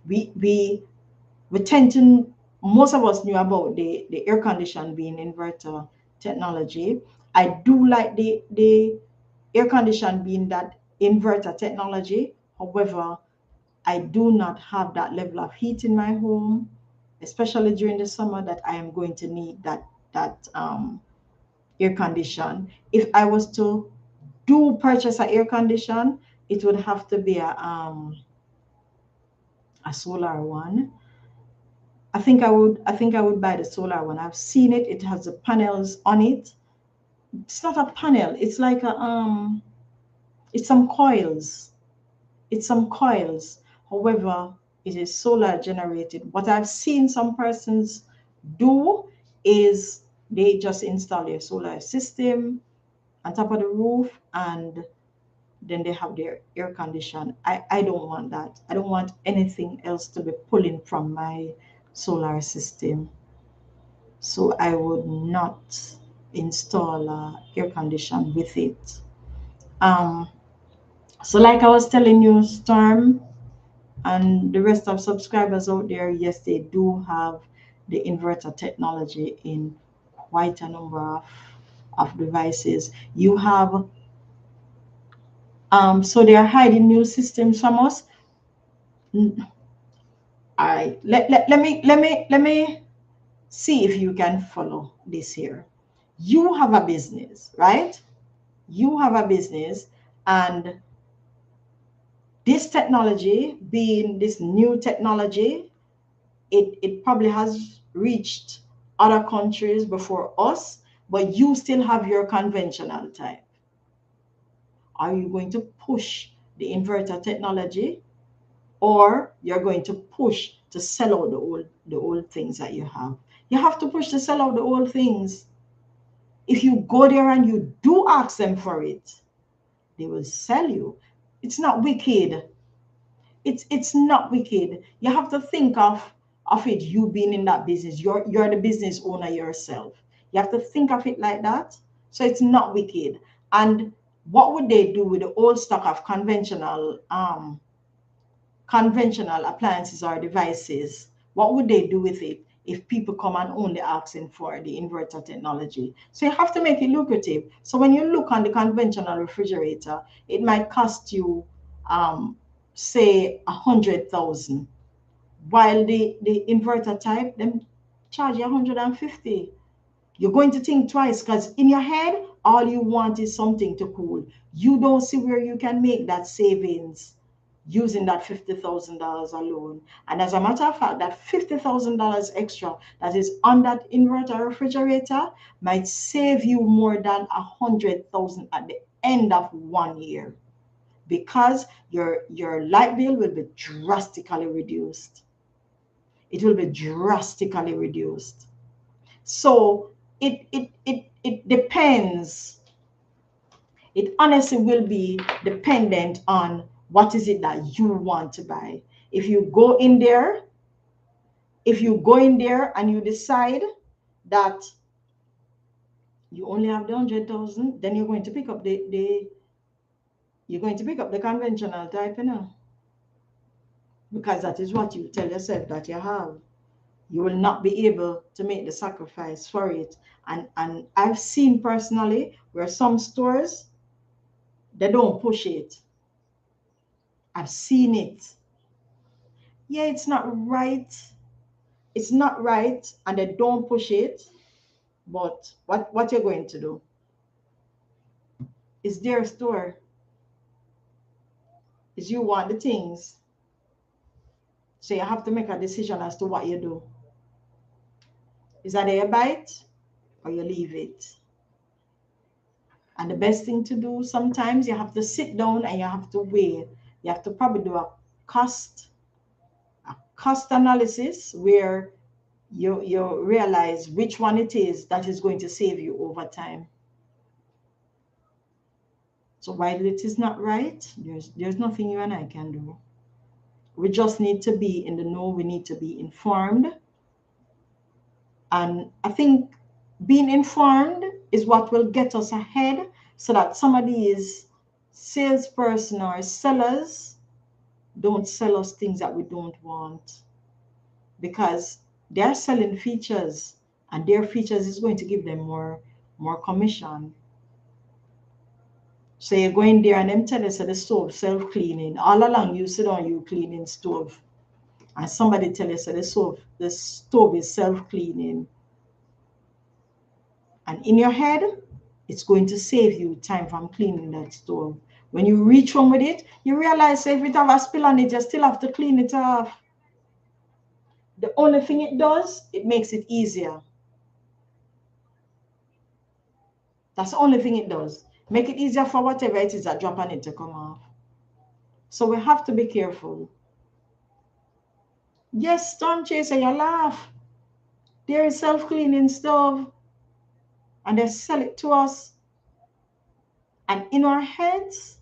A: we tend to, most of us knew about the air condition being inverter technology. I do like the air condition being that inverter technology. However, I do not have that level of heat in my home, especially during the summer, that I am going to need that air condition. If I was to do purchase an air condition, it would have to be a solar one. I think I would buy the solar one. I've seen it. It has the panels on it. It's not a panel. It's like it's some coils. It's some coils. However, it is solar generated. What I've seen some persons do is they just install a solar system on top of the roof, and then they have their air condition. I don't want that. I don't want anything else to be pulling from my solar system. So I would not install air condition with it. Um, so like I was telling you, Storm, and the rest of subscribers out there, yes, they do have the inverter technology in quite a number of devices. You have so they are hiding new systems from us. All right, let me see if you can follow this here. You have a business, right? You have a business, and this technology, being this new technology, it probably has reached other countries before us, but you still have your conventional type. Are you going to push the inverter technology, or you're going to push to sell out the old things that you have? You have to push to sell out the old things. If you go there and you do ask them for it, they will sell you. It's not wicked. It's not wicked. You have to think of it, you being in that business. You're the business owner yourself. You have to think of it like that. So it's not wicked. And what would they do with the old stock of conventional appliances or devices? What would they do with it if people come and only asking for the inverter technology? So you have to make it lucrative. So when you look on the conventional refrigerator, it might cost you say 100,000, while the inverter type, them charge you 150. You're going to think twice, because in your head, all you want is something to cool. You don't see where you can make that savings using that $50,000 alone. And as a matter of fact, that $50,000 extra that is on that inverter refrigerator might save you more than 100,000 at the end of 1 year, because your light bill will be drastically reduced. It will be drastically reduced. So it depends. It honestly will be dependent on what is it that you want to buy. If you go in there, and you decide that you only have the 100,000, then you're going to pick up the conventional type, because that is what you tell yourself that you have. You will not be able to make the sacrifice for it. And I've seen personally where some stores, they don't push it. I've seen it. Yeah, it's not right. It's not right, and they don't push it. But what you're going to do is their store. Is you want the things. So you have to make a decision as to what you do. Is that you buy it or you leave it? And the best thing to do, sometimes you have to sit down and you have to weigh. You have to probably do a cost analysis where you realize which one it is that is going to save you over time. So while it is not right, there's nothing you and I can do. We just need to be in the know. We need to be informed. And I think being informed is what will get us ahead, so that some of these salesperson or sellers don't sell us things that we don't want, because they're selling features, and their features is going to give them more commission. So you go in there and them tell us that the stove self-cleaning. All along you sit on you cleaning stove. And somebody tell us that the stove is self-cleaning. And in your head, it's going to save you time from cleaning that stove. When you reach home with it, you realize if it have a spill on it, you still have to clean it off. The only thing it does, it makes it easier. That's the only thing it does. Make it easier for whatever it is that drop on it to come off. So we have to be careful. Yes, Storm Chaser, you laugh. There is self-cleaning stove, and they sell it to us. And in our heads,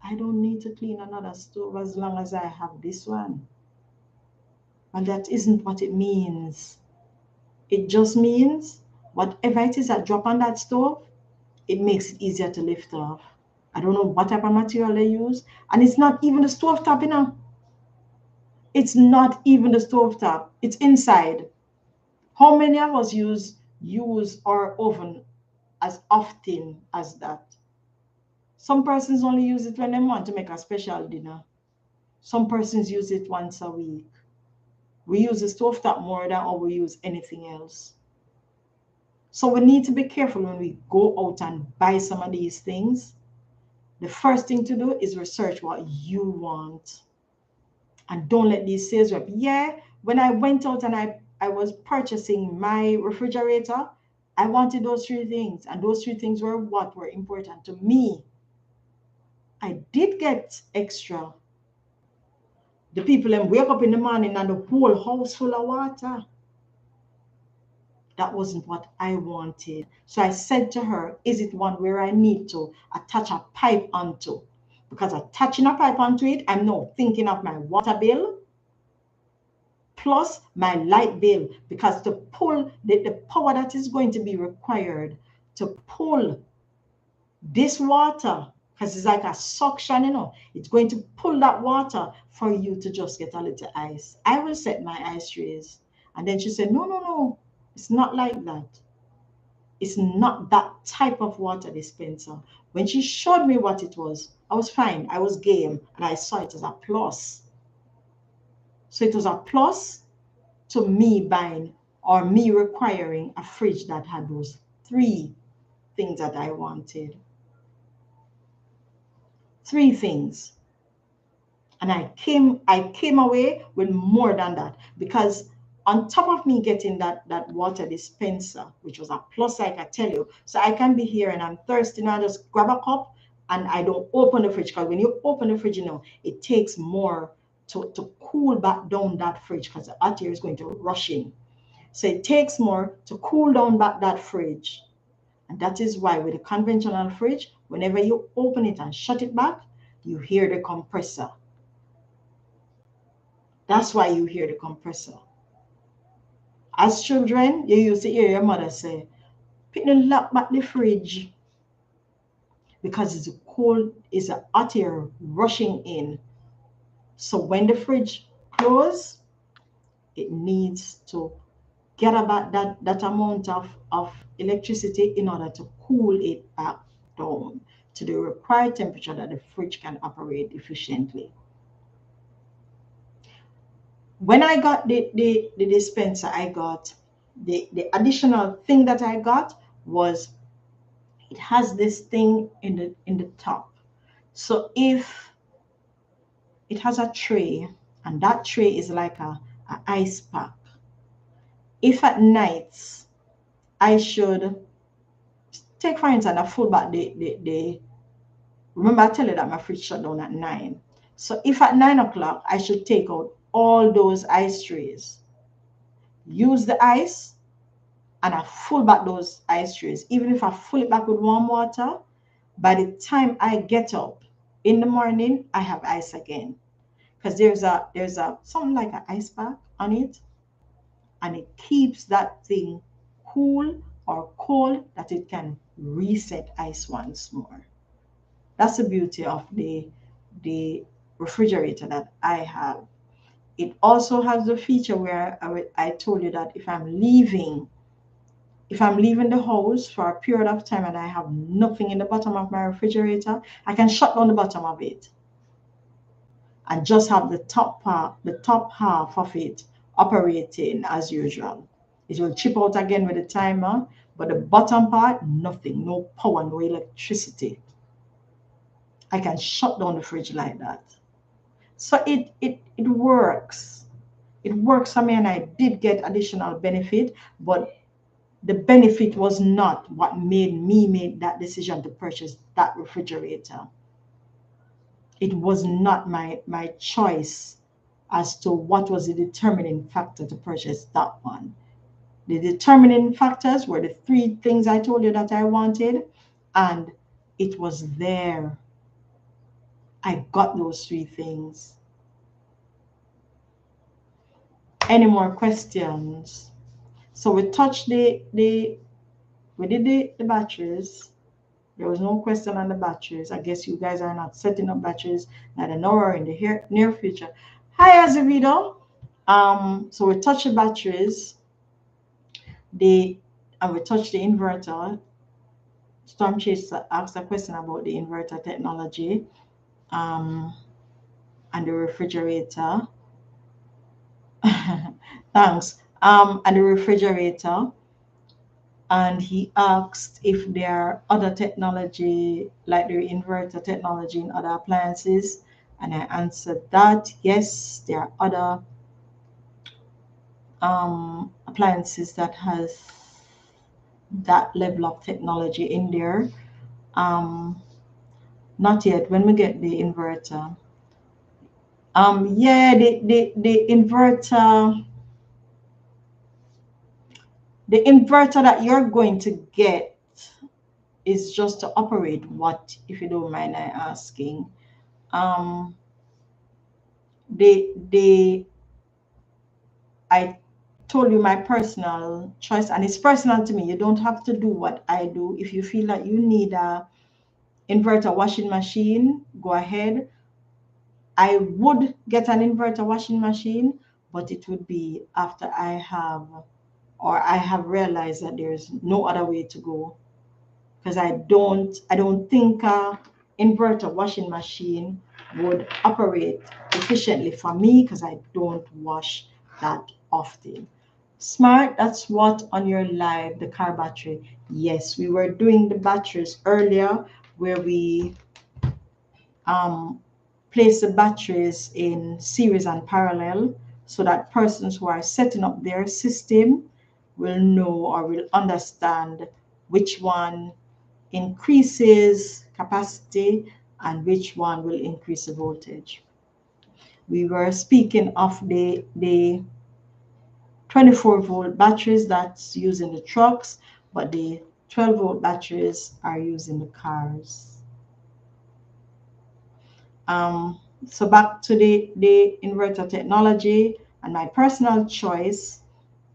A: I don't need to clean another stove as long as I have this one. And that isn't what it means. It just means whatever it is that drop on that stove, it makes it easier to lift off. I don't know what type of material they use. And it's not even the stove top, you know. It's not even the stove top. It's inside. How many of us use our oven as often as that? Some persons only use it when they want to make a special dinner. Some persons use it once a week. We use the stovetop more than how we use anything else. So we need to be careful when we go out and buy some of these things. The first thing to do is research what you want. And don't let these sales rep. Yeah, when I went out and I was purchasing my refrigerator, I wanted those three things. And those three things were what were important to me. I did get extra. The people then wake up in the morning and the whole house full of water. That wasn't what I wanted. So I said to her, is it one where I need to attach a pipe onto? Because attaching a pipe onto it, I'm now thinking of my water bill plus my light bill. Because to pull the power that is going to be required to pull this water, because it's like a suction, you know, it's going to pull that water for you to just get a little ice. I will set my ice trays. And then she said, no. It's not like that. It's not that type of water dispenser. When she showed me what it was, I was fine. I was game. And I saw it as a plus. So it was a plus to me buying or me requiring a fridge that had those three things that I wanted. Three things. And I came away with more than that, because on top of me getting that water dispenser, which was a plus, like I tell you, so I can be here and I'm thirsty and I just grab a cup and I don't open the fridge, because when you open the fridge, you know, it takes more to cool back down that fridge, because the hot air is going to rush in. So it takes more to cool down back that fridge. And that is why with a conventional fridge, whenever you open it and shut it back, you hear the compressor. That's why you hear the compressor. As children, you used to hear your mother say, "Pick the lock back the fridge," because it's cold, it's a hot air rushing in. So when the fridge closes, it needs to get about that amount of electricity in order to cool it back down to the required temperature that the fridge can operate efficiently. When I got the dispenser, I got the additional thing that I got was it has this thing in the top. So if it has a tray, and that tray is like a ice pack. If at nights I should take for instance a full bath. Remember I tell you that my fridge shut down at 9. So if at 9 o'clock I should take out all those ice trays, use the ice, and I full back those ice trays. Even if I fill it back with warm water, by the time I get up in the morning, I have ice again. Because there's a something like an ice pack on it, and it keeps that thing cool or cold that it can reset ice once more. That's the beauty of the refrigerator that I have. It also has the feature where I told you that if I'm leaving the house for a period of time and I have nothing in the bottom of my refrigerator, I can shut down the bottom of it and just have the top half of it operating as usual. It will chip out again with the timer, but the bottom part, nothing, no power, no electricity. I can shut down the fridge like that. So it works. It works for me, and I did get additional benefit, but the benefit was not what made me make that decision to purchase that refrigerator. It was not my choice as to what was the determining factor to purchase that one. The determining factors were the 3 things I told you that I wanted, and it was there. I got those 3 things. Any more questions? So we touched we did the batteries. There was no question on the batteries. I guess you guys are not setting up batteries not an hour in the near future. Hi, Azevedo. So we touched the batteries. And we touched the inverter. Storm Chaser asked a question about the inverter technology, and the refrigerator. Thanks. And the refrigerator. And he asked if there are other technology like the inverter technology in other appliances, and I answered that yes, there are other appliances that has that level of technology in there. Not yet. When we get the inverter, yeah, the inverter. The inverter that you're going to get is just to operate what, if you don't mind I asking? I told you my personal choice, and it's personal to me. You don't have to do what I do. If you feel that you need a inverter washing machine, go ahead. I would get an inverter washing machine, but it would be after I have realized that there's no other way to go, because I don't think a inverter washing machine would operate efficiently for me, because I don't wash that often. Smart, that's what on your live, the car battery. Yes, we were doing the batteries earlier, where we place the batteries in series and parallel, so that persons who are setting up their system will know or will understand which one increases capacity and which one will increase the voltage. We were speaking of the 24-volt batteries that's used in the trucks, but the 12-volt batteries are used in the cars. So back to the inverter technology and my personal choice.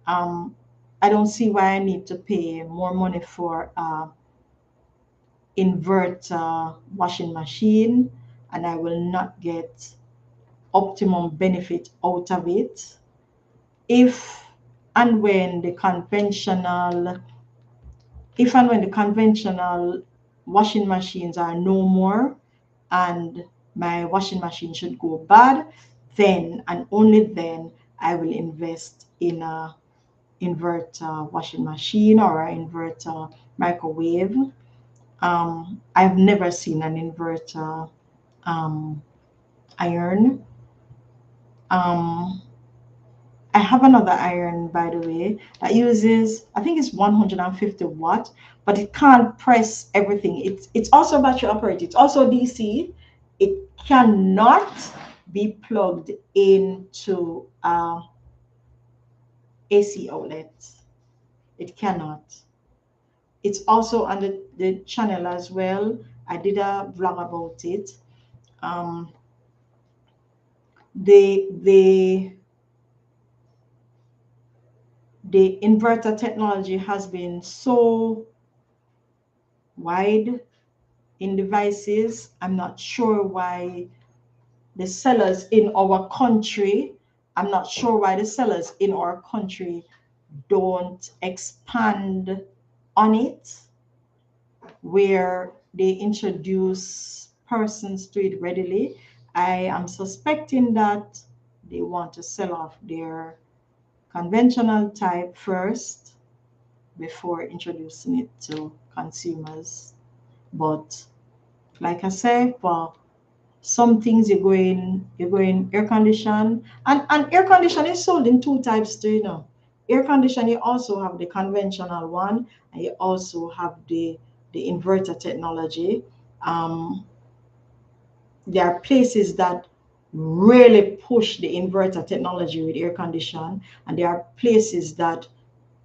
A: I don't see why I need to pay more money for inverter washing machine, and I will not get optimum benefit out of it if and when the conventional washing machines are no more and my washing machine should go bad, then and only then I will invest in a inverter washing machine or an inverter microwave. I've never seen an inverter iron. I have another iron, by the way, that uses, I think it's 150 watt, but it can't press everything. It's also battery operated. It's also DC. It cannot be plugged into AC outlets. It cannot. It's also on the channel as well. I did a vlog about it. Um, the inverter technology has been so wide in devices. I'm not sure why the sellers in our country, I'm not sure why the sellers in our country don't expand on it, where they introduce persons to it readily. I am suspecting that they want to sell off their conventional type first before introducing it to consumers. But like I say, for some things you're going air condition, and air condition is sold in two types too, you know. Air condition, you also have the conventional one, and you also have the inverter technology. um there are places that really push the inverter technology with air condition, and there are places that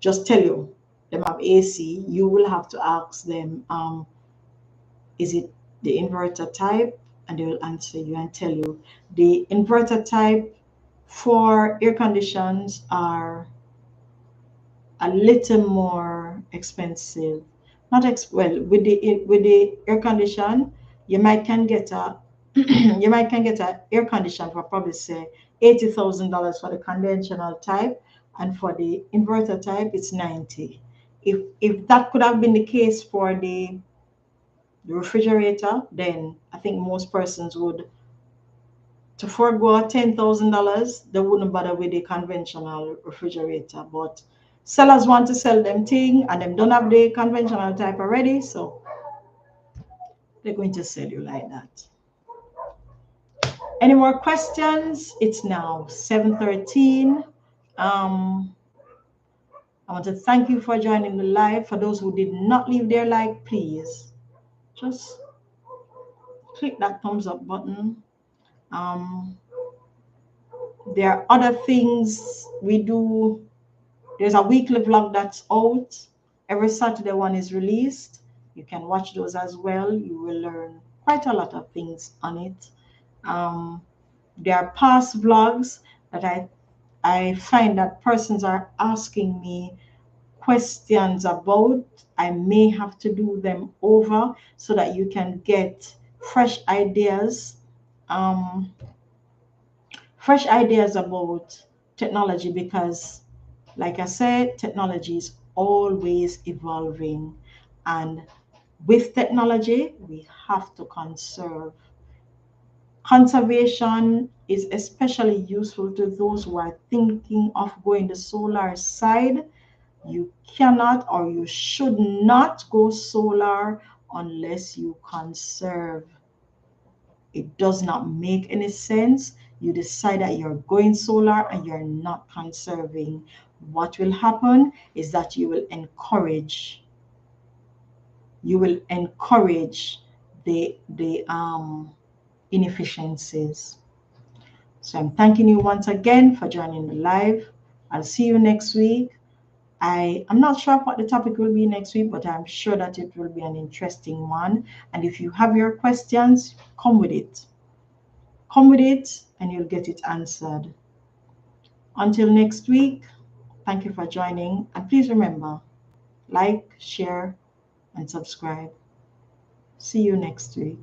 A: just tell you them have AC. You will have to ask them, is it the inverter type? And they will answer you and tell you. The inverter type for air conditions are a little more expensive. Not well, with the air condition, you might can get a you might can get an air condition for probably say $80,000 for the conventional type, and for the inverter type it's 90. If that could have been the case for the refrigerator, then I think most persons would, to forego $10,000, they wouldn't bother with the conventional refrigerator. But sellers want to sell them thing, and them don't have the conventional type already, so they're going to sell you like that. Any more questions? It's now 7:13. Um, I want to thank you for joining the live. For those who did not leave their like, please just click that thumbs up button. Um, there are other things we do. There's a weekly vlog that's out. Every Saturday one is released. You can watch those as well. You will learn quite a lot of things on it. There are past vlogs that I find that persons are asking me questions about. I may have to do them over so that you can get fresh ideas. Um, Fresh ideas about technology, because like I said, technology is always evolving, and with technology we have to conserve. Conservation is especially useful to those who are thinking of going the solar side. You cannot or you should not go solar unless you conserve. It does not make any sense. You decide that you're going solar and you're not conserving. What will happen is that you will encourage the inefficiencies. So I'm thanking you once again for joining the live. I'll see you next week. I'm not sure what the topic will be next week, but I'm sure that it will be an interesting one. And if you have your questions, come with it. Come with it and you'll get it answered. Until next week, thank you for joining. And please remember, like, share, and subscribe. See you next week.